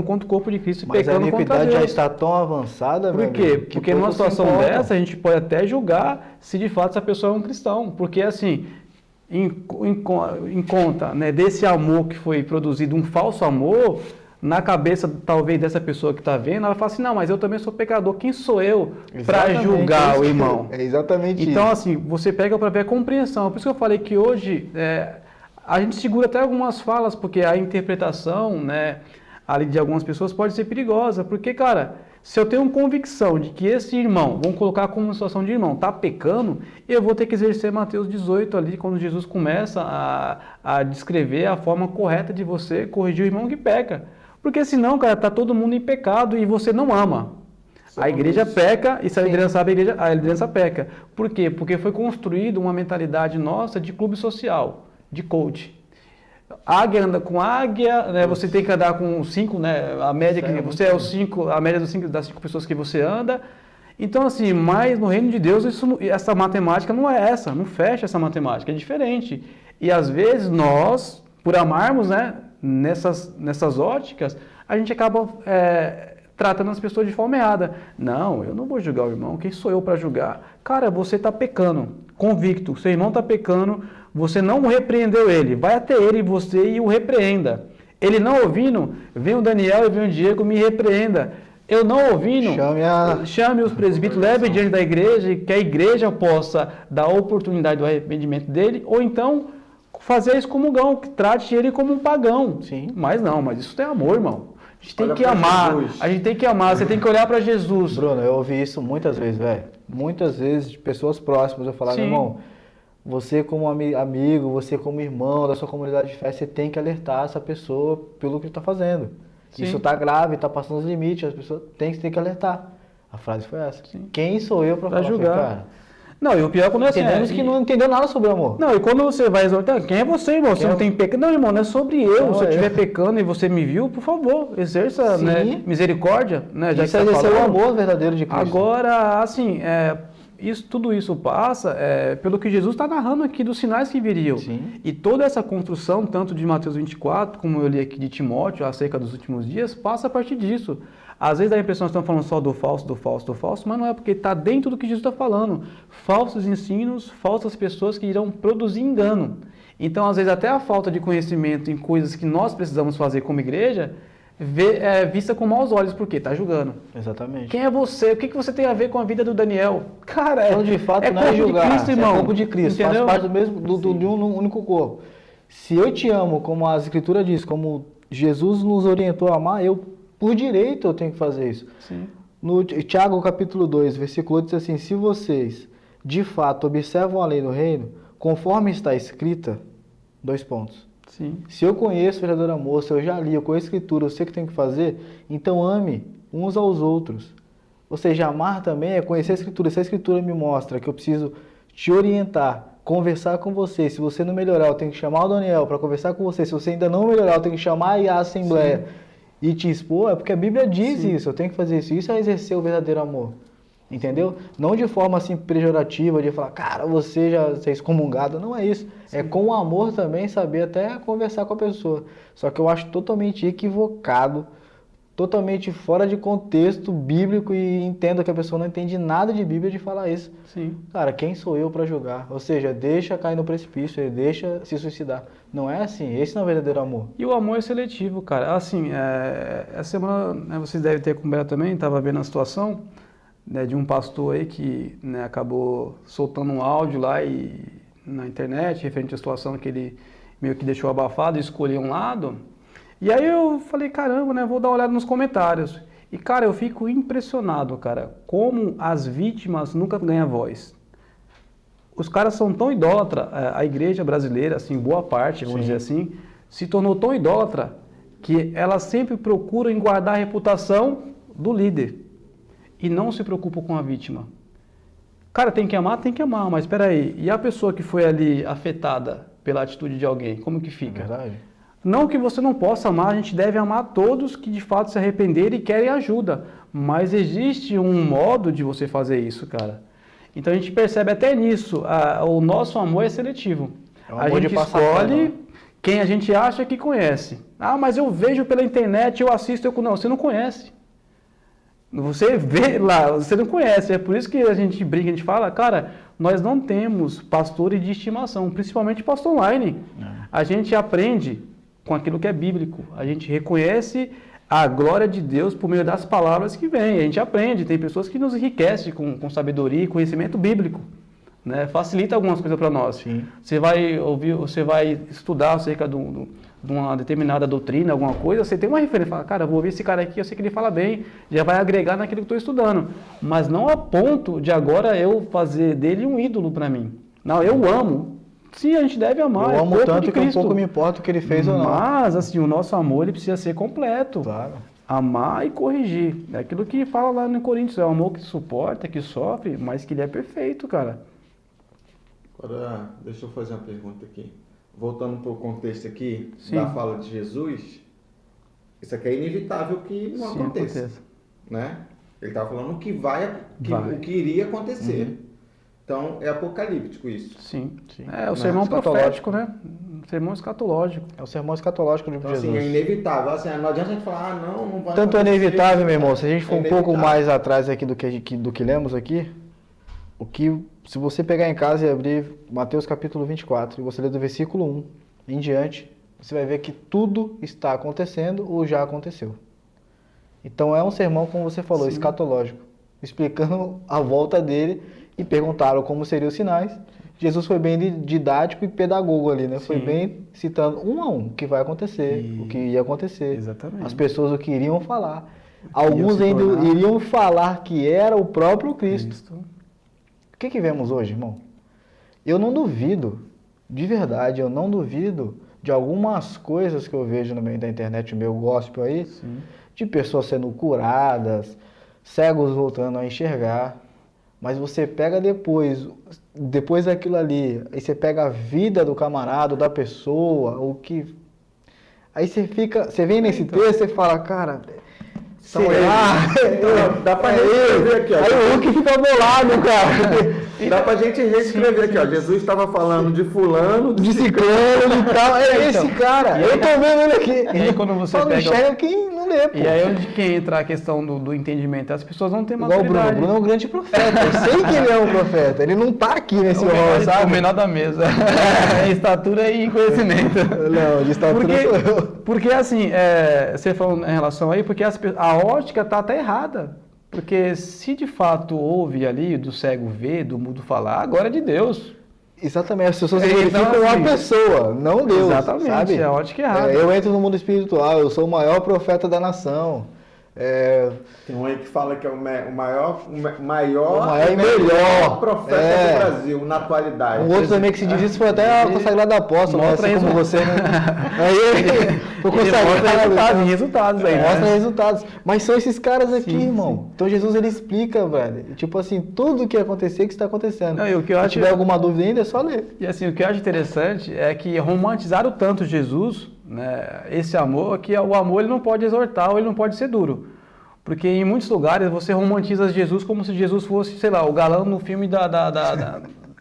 contra o corpo de Cristo, mas pecando contra Deus. Mas a iniquidade já está tão avançada, Por quê? Porque numa situação dessa, a gente pode até julgar se de fato essa pessoa é um cristão. Porque assim, em conta, né, desse amor que foi produzido, um falso amor, na cabeça talvez dessa pessoa que está vendo, ela fala assim, não, mas eu também sou pecador, quem sou eu para julgar o irmão? É exatamente então, isso. Assim, você pega para ver a compreensão. Por isso que eu falei que hoje a gente segura até algumas falas, porque a interpretação, né, ali de algumas pessoas pode ser perigosa, porque, cara, se eu tenho convicção de que esse irmão, vamos colocar como uma situação de irmão, está pecando, eu vou ter que exercer Mateus 18 ali, quando Jesus começa a descrever a forma correta de você corrigir o irmão que peca. Porque senão, cara, está todo mundo em pecado e você não ama. A igreja peca e se a liderança sabe, a liderança peca. Por quê? Porque foi construída uma mentalidade nossa de clube social, de coach. Águia anda com águia, né? Você tem que andar com 5, né? A média que você é os 5, a média das 5 pessoas que você anda. Então, assim, mas no reino de Deus, essa matemática não é essa, não fecha essa matemática, é diferente. E às vezes nós, por amarmos, né, nessas óticas, a gente acaba tratando as pessoas de forma errada. Não, eu não vou julgar o irmão, quem sou eu para julgar? Cara, você está pecando, convicto, seu irmão está pecando, você não repreendeu ele, vai até ele e você e o repreenda. Ele não ouvindo, vem o Daniel e vem o Diego, me repreenda. Eu não ouvindo, chame os presbíteros, leve diante da igreja, que a igreja possa dar a oportunidade do arrependimento dele, ou então fazer a excomungão, que trate ele como um pagão. Sim. Mas não, mas isso tem amor, irmão. A gente tem que amar, a gente tem que amar, você tem que olhar para Jesus. Bruno, eu ouvi isso muitas vezes, velho. Muitas vezes de pessoas próximas, eu falava, irmão, você como amigo, você como irmão da sua comunidade de fé, você tem que alertar essa pessoa pelo que está fazendo. Sim. Isso está grave, está passando os limites, as pessoas têm que alertar. A frase foi essa. Sim. Quem sou eu para falar julgar? Cara, não, e o pior é quando entendemos que não entendeu nada sobre o amor. Não, e quando você vai exortar, quem é você, irmão? Você não tem pecado. Não, irmão, não é sobre eu. Não, se eu estiver pecando e você me viu, por favor, exerça, né, misericórdia. Né, já isso é exercer o amor verdadeiro de Cristo. Agora, assim, tudo isso passa pelo que Jesus está narrando aqui dos sinais que viriam. Sim. E toda essa construção, tanto de Mateus 24, como eu li aqui de Timóteo, acerca dos últimos dias, passa a partir disso. Às vezes dá a impressão que estão falando só do falso, mas não é, porque está dentro do que Jesus está falando. Falsos ensinos, falsas pessoas que irão produzir engano. Então, às vezes, até a falta de conhecimento em coisas que nós precisamos fazer como igreja, vista com maus olhos, porque está julgando. Exatamente. Quem é você? O que você tem a ver com a vida do Daniel? Cara, então, de fato, não é julgar, Cristo, irmão. É corpo de Cristo, entendeu? Faz parte de um único corpo. Se eu te amo, como a Escritura diz, como Jesus nos orientou a amar, por direito eu tenho que fazer isso. Sim. No Tiago capítulo 2, versículo 8 diz assim, se vocês de fato observam a lei do reino, conforme está escrita, 2 pontos. Sim. Se eu conheço o verdadeiro amor, se eu já li, eu conheço a Escritura, eu sei o que tem que fazer, então ame uns aos outros. Ou seja, amar também é conhecer a Escritura. Se a Escritura me mostra que eu preciso te orientar, conversar com você, se você não melhorar, eu tenho que chamar o Daniel para conversar com você, se você ainda não melhorar, eu tenho que chamar a Assembleia. Sim. E te expor, é porque a Bíblia diz isso, eu tenho que fazer isso. Isso é exercer o verdadeiro amor. Entendeu? Não de forma assim pejorativa, de falar, cara, você é excomungado. Não é isso. Sim. É com amor também saber até conversar com a pessoa. Só que eu acho totalmente equivocado, totalmente fora de contexto bíblico e entendo que a pessoa não entende nada de Bíblia de falar isso. Sim. Cara, quem sou eu para julgar? Ou seja, deixa cair no precipício, deixa se suicidar. Não é assim, esse não é o verdadeiro amor. E o amor é seletivo, cara. Assim, essa semana, né, vocês devem ter acompanhado também, estava vendo a situação, né, de um pastor aí que, né, acabou soltando um áudio lá na internet, referente à situação que ele meio que deixou abafado e escolheu um lado. E aí eu falei, caramba, né, vou dar uma olhada nos comentários. E, cara, eu fico impressionado, cara, como as vítimas nunca ganham voz. Os caras são tão idólatras, a igreja brasileira, assim, boa parte, vamos dizer assim, se tornou tão idólatra que ela sempre procura em guardar a reputação do líder e não se preocupa com a vítima. Cara, tem que amar, mas espera aí, e a pessoa que foi ali afetada pela atitude de alguém, como que fica? É verdade. Não que você não possa amar, a gente deve amar todos que de fato se arrependerem e querem ajuda. Mas existe um modo de você fazer isso, cara. Então a gente percebe até nisso, o nosso amor é seletivo. A gente escolhe quem a gente acha que conhece. Ah, mas eu vejo pela internet, eu assisto, não, você não conhece. Você vê lá, você não conhece. É por isso que a gente brinca, a gente fala, cara, nós não temos pastores de estimação, principalmente pastor online. A gente aprende com aquilo que é bíblico. A gente reconhece a glória de Deus por meio das palavras que vem. A gente aprende. Tem pessoas que nos enriquecem com sabedoria e conhecimento bíblico, né? Facilita algumas coisas para nós. Sim. Você vai ouvir, você vai estudar acerca de uma determinada doutrina, alguma coisa, você tem uma referência, fala, cara, eu vou ouvir esse cara aqui, eu sei que ele fala bem, já vai agregar naquilo que eu estou estudando. Mas não a ponto de agora eu fazer dele um ídolo para mim. Não, eu amo. Sim, a gente deve amar. Eu amo tanto que um pouco me importa o que ele fez ou não. Mas, assim, o nosso amor ele precisa ser completo. Claro. amar e corrigir. É aquilo que fala lá no Coríntios, é o amor que suporta, que sofre, mas que ele é perfeito, cara. Agora, deixa eu fazer uma pergunta aqui. Voltando para o contexto aqui, Sim. da fala de Jesus, isso aqui é inevitável que não Sim, aconteça, né? Ele estava falando o que o que iria acontecer. Então, é apocalíptico isso. Sim. Sim. É o Não, sermão escatológico. profético, né? O sermão escatológico. É o sermão escatológico de Então, Jesus. assim, é inevitável. Assim, não adianta a gente falar, não vai Tanto é acontecer. inevitável, meu irmão, se a gente for um pouco inevitável. mais atrás aqui do que lemos aqui, se você pegar em casa e abrir Mateus capítulo 24, e você ler do versículo 1 em diante, você vai ver que tudo está acontecendo ou já aconteceu. Então é um sermão, como você falou, Sim. escatológico, explicando a volta dele, e perguntaram como seriam os sinais. Jesus foi bem didático e pedagogo ali, né? Foi Sim. bem citando um a um o que vai acontecer, o que ia acontecer. Exatamente. As pessoas o que iriam falar. Alguns se ainda tornar iriam falar que era o próprio Cristo. Cristo. O que vemos hoje, irmão? Eu não duvido, de verdade, eu não duvido de algumas coisas que eu vejo no meio da internet, o meu gospel aí, Sim. de pessoas sendo curadas, cegos voltando a enxergar. Mas você pega depois daquilo ali, aí você pega a vida do camarada, da pessoa, o que... Aí você vem nesse texto e fala, cara, São será? eles. Dá pra gente escrever aqui, ó. Aí o Hulk fica bolado, cara. Dá pra gente reescrever aqui, ó. Jesus estava falando de fulano, De ciclano e tal. É Então, esse cara. e aí- Eu tô vendo ele aqui. E aí quando você Só não pega- enxerga quem não lê, pô. E aí onde que entra a questão do entendimento? As pessoas não têm Igual o Bruno. O maturidade. Bruno é um grande profeta. Eu sei que ele é um profeta. Ele não tá aqui nesse rol, o sabe? menor da mesa. Em estatura e em conhecimento. Não, de estatura sou eu. Porque assim, você falou em relação aí, porque a ótica tá até errada. Porque se de fato houve ali do cego ver, do mudo falar, agora é de Deus. Exatamente, as pessoas Então, verificam assim, a pessoa, não Deus. Exatamente, sabe? a ótica é errada. Eu entro no mundo espiritual, eu sou o maior profeta da nação. Tem um aí que fala que é o maior e melhor. profeta É. do Brasil, na atualidade. Um outro também que se diz isso foi até o consagrado apóstolo, Mostra assim como você. Né? Aí o Ele mostra consagrado resultados aí, mostra né? resultados. Mas são esses caras aqui, Sim, irmão. Então Jesus ele explica, velho. Tipo assim, tudo o que acontecer que está acontecendo. Não, e o que eu Se acho- tiver alguma dúvida ainda, é só ler. E assim, o que eu acho interessante é que romantizaram tanto Jesus, né, esse amor, que o amor ele não pode exortar ou ele não pode ser duro. Porque em muitos lugares você romantiza Jesus como se Jesus fosse, sei lá, o galã no filme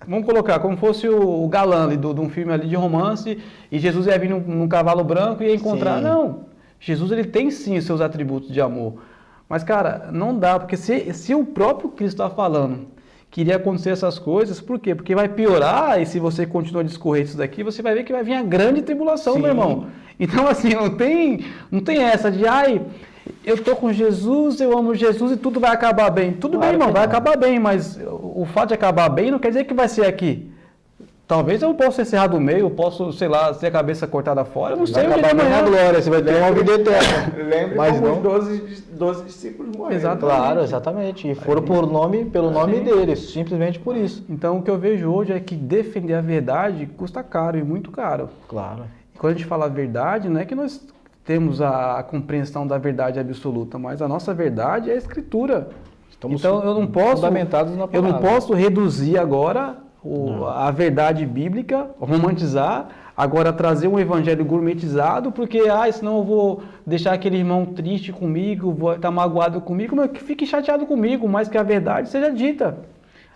vamos colocar, como fosse o galã ali de um filme ali de romance, e Jesus ia vir num cavalo branco e ia encontrar. Sim. Não, Jesus ele tem sim os seus atributos de amor. Mas, cara, não dá, porque se o próprio Cristo está falando que iria acontecer essas coisas, por quê? Porque vai piorar, e se você continuar a discorrer isso daqui, você vai ver que vai vir a grande tribulação, Sim. meu irmão. Então, assim, não tem essa de, eu tô com Jesus, eu amo Jesus e tudo vai acabar bem. Tudo Claro bem, irmão, que vai não. acabar bem, mas o fato de acabar bem não quer dizer que vai ser aqui. Talvez eu possa ser cerrado no meio, eu posso, sei lá, ter a cabeça cortada fora, eu não sei Vai o dia de acabar bem na amanhã. glória, você vai ter uma vida eterna. Lembre Mas como não. os 12 discípulos morreram. Exato. Claro, exatamente. E foram pelo nome Sim. deles, simplesmente por isso. Então, o que eu vejo hoje é que defender a verdade custa caro e muito caro. Claro. E quando a gente fala verdade, não é que nós temos a compreensão da verdade absoluta, mas a nossa verdade é a Escritura. Estamos Então eu não posso, fundamentados na eu não palavra. posso reduzir agora a verdade bíblica, romantizar, agora trazer um evangelho gourmetizado, porque senão eu vou deixar aquele irmão triste comigo, vou estar magoado comigo, mas que fique chateado comigo, mas que a verdade seja dita.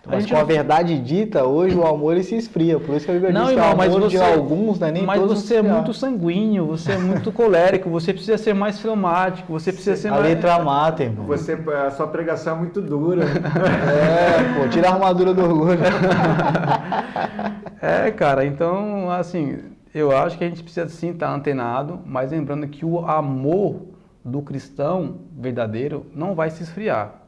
Mas com a verdade dita, hoje o amor ele se esfria. Por isso que a Bíblia diz que o amor de alguns, né, nem mas todos você é se muito sanguíneo, você é muito colérico, você precisa ser mais fleumático, você precisa ser A mais... letra mata, irmão. A sua pregação é muito dura. Tira a armadura do orgulho. Cara, então, assim, eu acho que a gente precisa sim estar antenado, mas lembrando que o amor do cristão verdadeiro não vai se esfriar.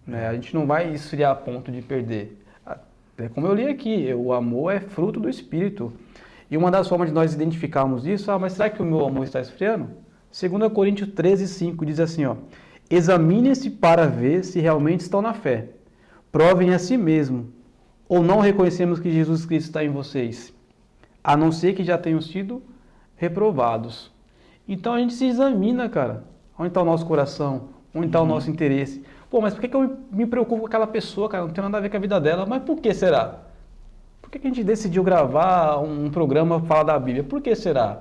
Né? A gente não vai esfriar a ponto de perder. É como eu li aqui, o amor é fruto do Espírito. E uma das formas de nós identificarmos isso, mas será que o meu amor está esfriando? 2 Coríntios 13:5 diz assim, examinem-se para ver se realmente estão na fé. Provem a si mesmo. Ou não reconhecemos que Jesus Cristo está em vocês, a não ser que já tenham sido reprovados. Então a gente se examina, cara. Onde está o nosso coração? Onde está o nosso interesse? Pô, mas por que eu me preocupo com aquela pessoa, cara? Não tem nada a ver com a vida dela. Mas por que será? Por que a gente decidiu gravar um programa para falar da Bíblia? Por que será?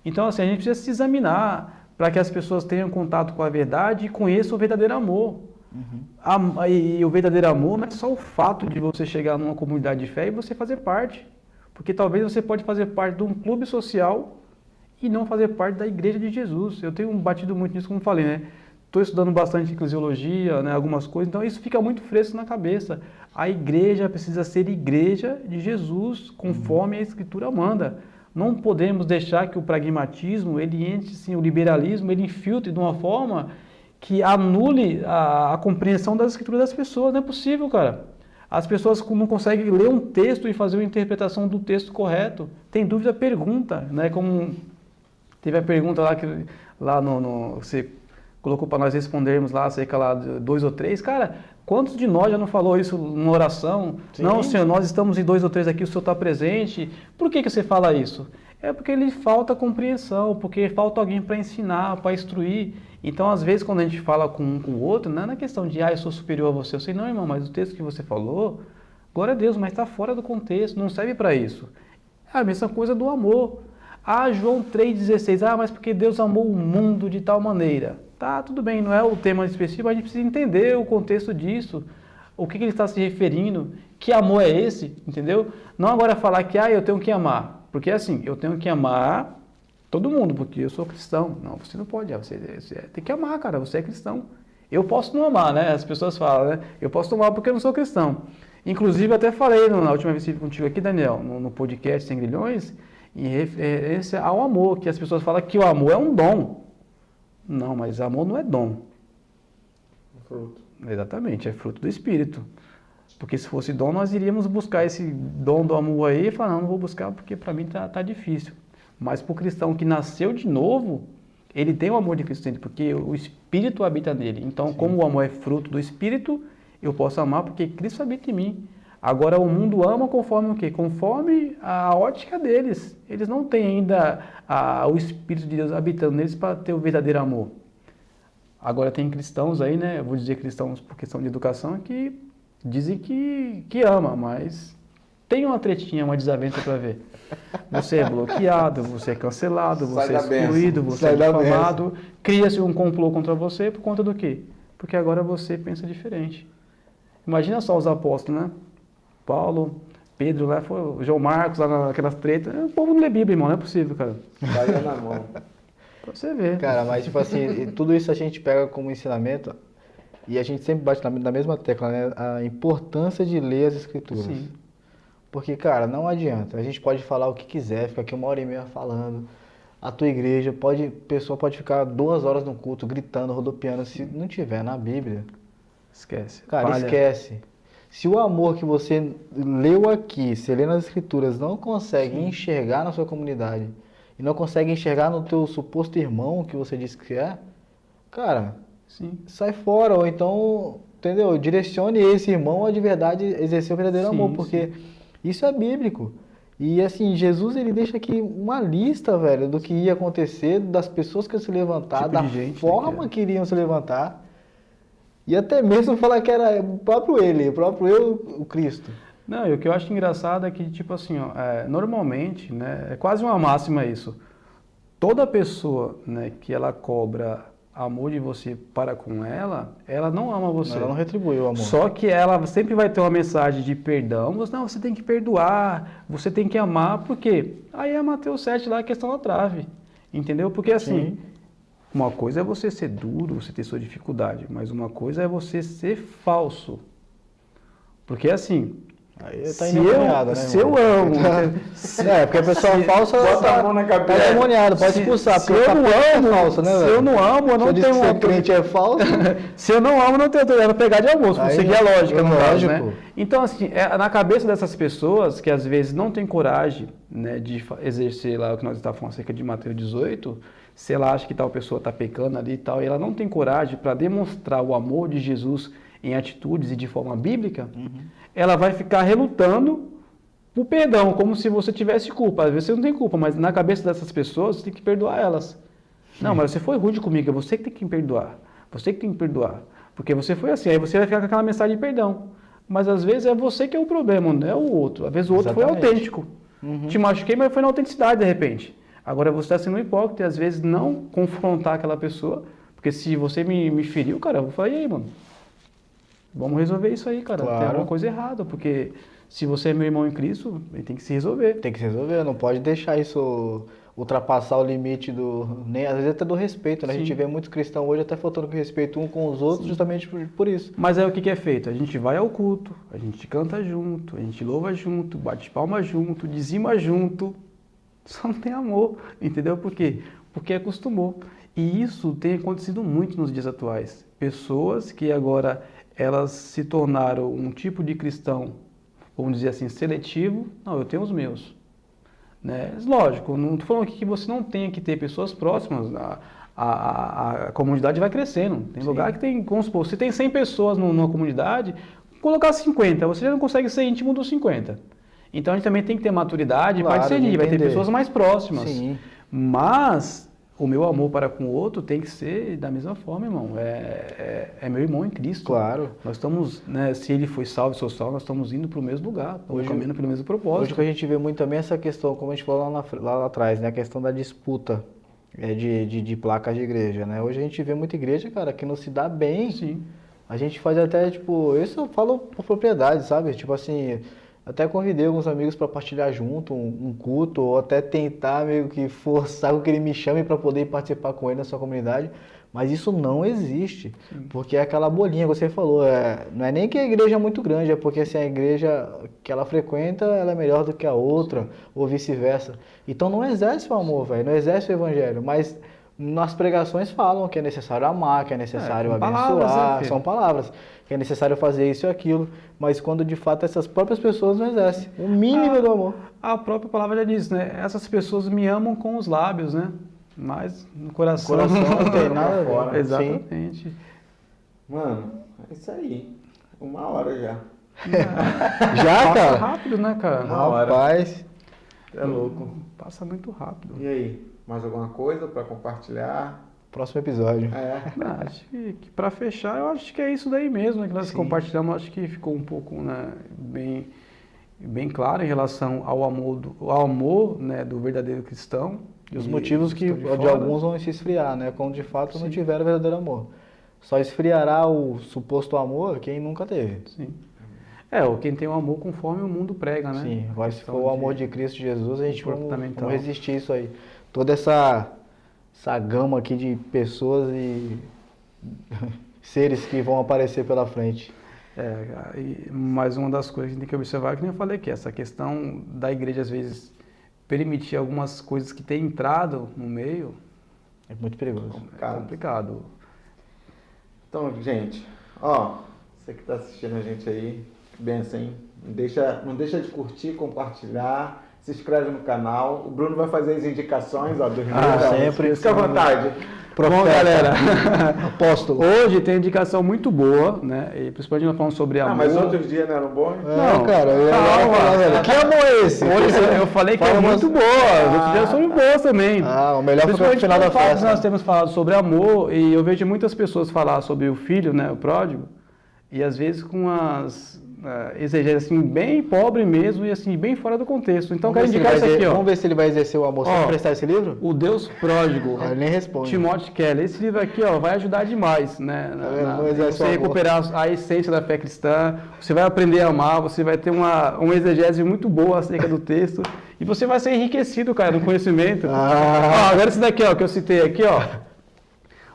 Então, assim, a gente precisa se examinar para que as pessoas tenham contato com a verdade e conheçam o verdadeiro amor. E o verdadeiro amor não é só o fato de você chegar numa comunidade de fé e você fazer parte. Porque talvez você pode fazer parte de um clube social e não fazer parte da igreja de Jesus. Eu tenho batido muito nisso, como falei, né? Estou estudando bastante eclesiologia, né, algumas coisas, então isso fica muito fresco na cabeça. A igreja precisa ser igreja de Jesus, conforme a Escritura manda. Não podemos deixar que o pragmatismo, ele entre, sim, o liberalismo, ele infiltre de uma forma que anule a compreensão das Escrituras das pessoas. Não é possível, cara. As pessoas não conseguem ler um texto e fazer uma interpretação do texto correto. Tem dúvida, pergunta, né? Como teve a pergunta lá que você colocou para nós respondermos lá, cerca lá de 2 ou 3. Cara, quantos de nós já não falou isso numa oração? Sim. Não, Senhor, nós estamos em 2 ou 3 aqui, o Senhor está presente. Por que você fala isso? É porque lhe falta compreensão, porque falta alguém para ensinar, para instruir. Então, às vezes, quando a gente fala com um com o outro, não é na questão de, eu sou superior a você. Eu sei, não, irmão, mas o texto que você falou, glória a Deus, mas está fora do contexto, não serve para isso. É a mesma coisa do amor. João 3,16, mas porque Deus amou o mundo de tal maneira. Tá, tudo bem, não é o tema específico, mas a gente precisa entender o contexto disso, o que ele está se referindo, que amor é esse, entendeu? Não agora falar que, eu tenho que amar, porque assim, eu tenho que amar todo mundo, porque eu sou cristão. Não, você não pode, você tem que amar, cara, você é cristão. Eu posso não amar, né? As pessoas falam, né? Eu posso não amar porque eu não sou cristão. Inclusive, eu até falei na última vez que estive contigo aqui, Daniel, no podcast Sem Grilhões, em referência ao amor, que as pessoas falam que o amor é um dom. Não, mas amor não é dom. Fruto. Exatamente, é fruto do Espírito. Porque se fosse dom, nós iríamos buscar esse dom do amor aí e falar, não vou buscar porque para mim tá difícil. Mas para o cristão que nasceu de novo, ele tem o amor de Cristo, porque o Espírito habita nele. Então, sim, como o amor é fruto do Espírito, eu posso amar porque Cristo habita em mim. Agora, o mundo ama conforme o quê? Conforme a ótica deles. Eles não têm ainda o Espírito de Deus habitando neles para ter o verdadeiro amor. Agora, tem cristãos aí, né? Eu vou dizer cristãos por questão de educação, que dizem que ama, mas tem uma tretinha, uma desavença para ver. Você é bloqueado, você é cancelado, você é excluído, você é difamado. Cria-se um complô contra você por conta do quê? Porque agora você pensa diferente. Imagina só os apóstolos, né? Paulo, Pedro, lá foi o João Marcos, lá naquelas tretas. O povo não lê Bíblia, irmão, não é possível, cara. Caiu na mão. Pra você ver. Cara, mas tipo assim, tudo isso a gente pega como ensinamento e a gente sempre bate na mesma tecla, né? A importância de ler as Escrituras. Sim. Porque, cara, não adianta. A gente pode falar o que quiser, fica aqui 1h30 falando. A tua igreja, a pessoa pode ficar 2 horas no culto, gritando, rodopiando. Se não tiver na Bíblia, esquece. Cara, esquece. Se o amor que você leu aqui, você lê nas Escrituras, não consegue enxergar na sua comunidade e não consegue enxergar no teu suposto irmão que você disse que é, cara, sai fora. Ou então, entendeu? Direcione esse irmão a de verdade exercer o verdadeiro amor, porque isso é bíblico. E assim, Jesus, ele deixa aqui uma lista, velho, do que ia acontecer, das pessoas que iam se levantar, da forma que iriam se levantar. E até mesmo falar que era o próprio eu, o Cristo. Não, e o que eu acho engraçado é que, tipo assim, normalmente, né, é quase uma máxima isso. Toda pessoa, né, que ela cobra amor de você para com ela não ama você. Ela não retribui o amor. Só que ela sempre vai ter uma mensagem de perdão. Você tem que perdoar, você tem que amar, por quê? Aí é Mateus 7 lá, a questão da trave. Entendeu? Porque assim... Uma coisa é você ser duro, você ter sua dificuldade, mas uma coisa é você ser falso. Porque assim, aí tá endemoniado, né, se eu amo... porque a pessoa falsa bota a mão na cabeça. Tá endemoniado, pode expulsar. Se eu não amo, falso, né, se eu não amo, eu não tenho... Se crente é falso... Se eu não amo, eu não tenho... Eu vou pegar de almoço, vou seguir a lógica, no caso, né? Então, assim, na cabeça dessas pessoas que às vezes não têm coragem, né, de exercer lá o que nós estávamos falando acerca de Mateus 18... Se ela acha que tal pessoa está pecando ali e tal, e ela não tem coragem para demonstrar o amor de Jesus em atitudes e de forma bíblica, ela vai ficar relutando por perdão, como se você tivesse culpa. Às vezes você não tem culpa, mas na cabeça dessas pessoas você tem que perdoar elas. Não, mas você foi rude comigo, é você que tem que me perdoar. Você que tem que perdoar. Porque você foi assim, aí você vai ficar com aquela mensagem de perdão. Mas às vezes é você que é o problema, não é o outro. Às vezes o outro foi autêntico. Te machuquei, mas foi na autenticidade de repente. Agora você está sendo hipócrita e às vezes não confrontar aquela pessoa. Porque se você me feriu, cara, eu vou falar, e aí, mano? Vamos resolver isso aí, cara. Claro. Tem alguma coisa errada, porque se você é meu irmão em Cristo, ele tem que se resolver. Tem que se resolver, não pode deixar isso ultrapassar o limite nem às vezes até do respeito, né? A gente vê muitos cristãos hoje até faltando com respeito um com os outros justamente por isso. Mas aí o que é feito? A gente vai ao culto, a gente canta junto, a gente louva junto, bate palma junto, dizima junto, só não tem amor, entendeu? Por quê? Porque acostumou. E isso tem acontecido muito nos dias atuais. Pessoas que agora elas se tornaram um tipo de cristão, vamos dizer assim, seletivo. Não, eu tenho os meus. Né? Lógico, não estou falando aqui que você não tenha que ter pessoas próximas. A comunidade vai crescendo. Tem lugar que tem, vamos supor, se tem 100 pessoas numa comunidade, colocar 50, você já não consegue ser íntimo dos 50. Então a gente também tem que ter maturidade para discernir. Vai ter pessoas mais próximas. Sim. Mas o meu amor para com o outro tem que ser da mesma forma, irmão. É meu irmão em Cristo. Claro. Nós estamos, né, se ele foi salvo e sou salvo, nós estamos indo para o mesmo lugar, estamos caminhando pelo mesmo propósito. Hoje que a gente vê muito também essa questão, como a gente falou lá atrás, né? A questão da disputa de placas de igreja, né? Hoje a gente vê muita igreja, cara, que não se dá bem. Sim. A gente faz até, tipo, isso eu falo por propriedade, sabe? Tipo assim, até convidei alguns amigos para partilhar junto um culto, ou até tentar meio que forçar com que ele me chame para poder participar com ele na sua comunidade, mas isso não existe, porque é aquela bolinha que você falou, não é nem que a igreja é muito grande, é porque assim, a igreja que ela frequenta, ela é melhor do que a outra, ou vice-versa. Então não exerce o amor, velho, não exerce o evangelho, mas nas pregações falam que é necessário amar, que é necessário abençoar, são palavras, que é necessário fazer isso e aquilo, mas quando de fato essas próprias pessoas não exercem o mínimo do amor. A própria palavra já diz, né? Essas pessoas me amam com os lábios, né? Mas no coração, não tem nada fora. Exatamente. Sim. Mano, é isso aí. 1 hora já. Já, Passa cara? rápido, né, cara? Rapaz. É louco. Passa muito rápido. E aí? Mais alguma coisa para compartilhar? Próximo episódio. Acho que para fechar, eu acho que é isso daí mesmo, né, que nós compartilhamos. Acho que ficou um pouco, né, bem claro em relação ao amor, né, do verdadeiro cristão. E os motivos que de alguns vão se esfriar, né? Quando de fato não tiver o verdadeiro amor. Só esfriará o suposto amor quem nunca teve. Sim. Quem tem o amor conforme o mundo prega, né? Sim, agora se for o amor de Cristo Jesus, a gente vamos resistir isso aí. Toda essa gama aqui de pessoas e seres que vão aparecer pela frente. Mas uma das coisas que a gente tem que observar, que nem eu falei aqui, essa questão da igreja às vezes permitir algumas coisas que têm entrado no meio. É muito perigoso. É complicado. Então, gente, você que está assistindo a gente aí, benção, hein? Não deixa de curtir, compartilhar, se inscreve no canal. O Bruno vai fazer as indicações, dos vídeos. Sempre. Fica à vontade. Bom, galera, apóstolo. Hoje tem indicação muito boa, né? E principalmente nós falamos sobre amor. Mas outros dias não eram bons? Não, cara. Que amor é esse? Hoje eu falei que é muito boa. Os outros dias são boas também. O melhor foi no final da festa. Nós temos falado sobre amor e eu vejo muitas pessoas falar sobre o filho, né? O pródigo. E às vezes com as exegeses assim, bem pobre mesmo e assim, bem fora do contexto. Então, quero indicar isso aqui, ó. Vamos ver se ele vai exercer o amor. Você vai emprestar esse livro? O Deus Pródigo. Ele nem responde. Timóteo Keller. Esse livro aqui, ó, vai ajudar demais, né? Você recuperar a essência da fé cristã, você vai aprender a amar, você vai ter uma exegese muito boa acerca do texto e você vai ser enriquecido, cara, no conhecimento. Agora esse daqui, ó, que eu citei aqui, ó.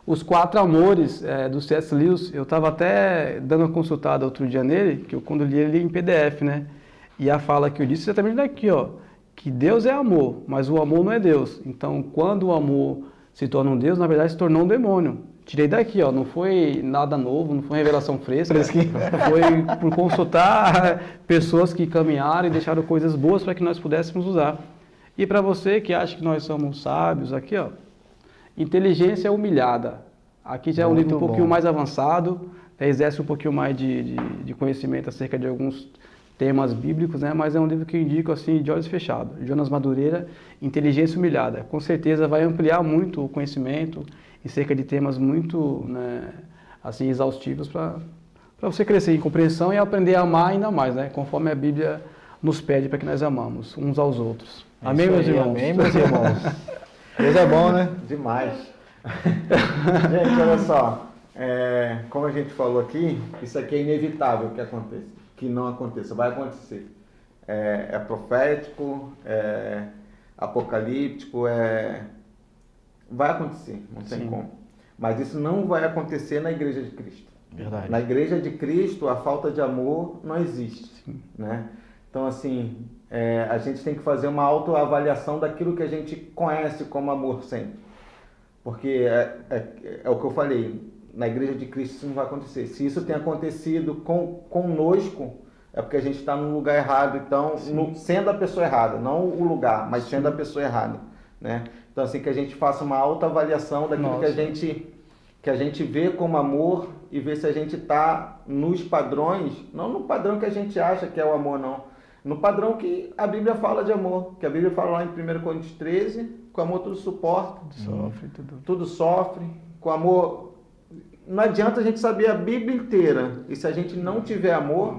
Os 4 amores do C.S. Lewis, eu estava até dando uma consultada outro dia nele, que eu quando li ele em PDF, né? E a fala que eu disse exatamente daqui, ó, que Deus é amor, mas o amor não é Deus. Então, quando o amor se torna um Deus, na verdade se tornou um demônio. Tirei daqui, ó, não foi nada novo, não foi revelação fresca, foi por consultar pessoas que caminharam e deixaram coisas boas para que nós pudéssemos usar. E para você que acha que nós somos sábios, aqui, ó, Inteligência Humilhada. Aqui já é um livro um pouquinho mais avançado, exerce um pouquinho mais de conhecimento acerca de alguns temas bíblicos, né? Mas é um livro que eu indico assim de olhos fechados. Jonas Madureira, Inteligência Humilhada. Com certeza vai ampliar muito o conhecimento em cerca de temas muito, né, assim, exaustivos para você crescer em compreensão e aprender a amar ainda mais, né? Conforme a Bíblia nos pede para que nós amamos uns aos outros. Amém, meus irmãos? Amém, meus irmãos. Deus é bom, né? Demais. Gente, olha só. Como a gente falou aqui, isso aqui é inevitável que aconteça. Que não aconteça. Vai acontecer. É profético, é apocalíptico, vai acontecer. Não tem Sim. como. Mas isso não vai acontecer na Igreja de Cristo. Verdade. Na Igreja de Cristo, a falta de amor não existe. Né? Então, assim, a gente tem que fazer uma autoavaliação daquilo que a gente conhece como amor sempre. Porque é o que eu falei, na Igreja de Cristo isso não vai acontecer. Se isso tem acontecido conosco, é porque a gente está no lugar errado. Então, sendo a pessoa errada, não o lugar, mas sendo a pessoa errada. Né? Então, assim, que a gente faça uma autoavaliação daquilo que a gente vê como amor e ver se a gente está nos padrões, não no padrão que a gente acha que é o amor, não. No padrão que a Bíblia fala de amor, que a Bíblia fala lá em 1 Coríntios 13, com amor tudo suporta, Sofre, tudo sofre, com amor... Não adianta a gente saber a Bíblia inteira, e se a gente não tiver amor,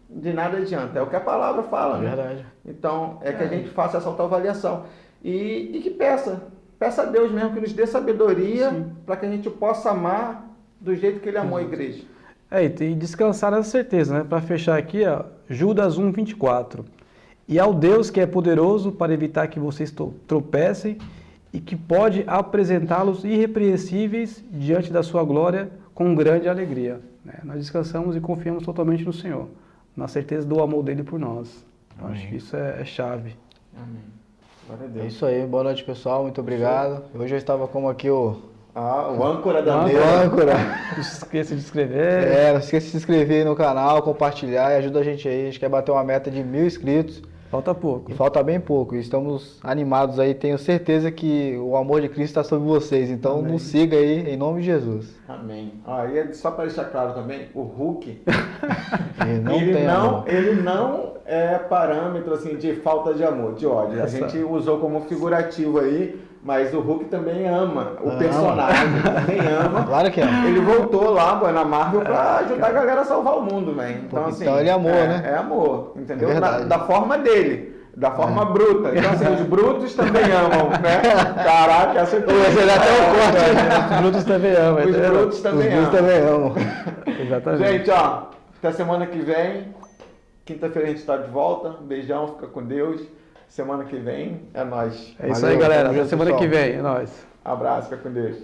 de nada adianta. É o que a palavra fala, né? Verdade. Então, que a gente faça essa autoavaliação. E que peça a Deus mesmo que nos dê sabedoria para que a gente possa amar do jeito que Ele amou a igreja. E tem descansar nessa certeza, né? Para fechar aqui, ó, Judas 1:24. E ao Deus que é poderoso para evitar que vocês tropecem e que pode apresentá-los irrepreensíveis diante da sua glória com grande alegria. Né? Nós descansamos e confiamos totalmente no Senhor, na certeza do amor dele por nós. Eu acho que isso é chave. Amém. Glória a É Deus. isso aí, boa noite, pessoal, muito obrigado. Hoje eu estava como aqui o âncora da O mesa. âncora. Não se esqueça de inscrever. Não esqueça de se inscrever no canal, compartilhar e ajuda a gente aí. A gente quer bater uma meta de 1000 inscritos Falta pouco. e falta bem pouco. Estamos animados aí, tenho certeza que o amor de Cristo está sobre vocês. Então Amém. nos siga aí, em nome de Jesus. Amém. E só para deixar claro também, o Hulk, Amor. ele não é parâmetro assim, de falta de amor, de ódio. A gente usou como figurativo aí, mas o Hulk também ama o personagem, também ama. Claro que é. Ele voltou lá na Marvel para ajudar a galera a salvar o mundo, velho. Então, assim, Então ele é amor, né? É amor, entendeu? É verdade. Da forma dele. Da forma bruta. Então, assim, os brutos também amam, né? Caraca, essa aqui. Você dá até um corte, né? Os brutos também amam. Os entendeu? brutos Os também meus amam. também amam. Exatamente. Gente, até semana que vem. Quinta-feira a gente está de volta. Beijão, fica com Deus. Semana que vem é nóis. É isso Valeu, aí, galera. tamo Até junto, semana que pessoal. vem. É nóis. Abraço, fica com Deus.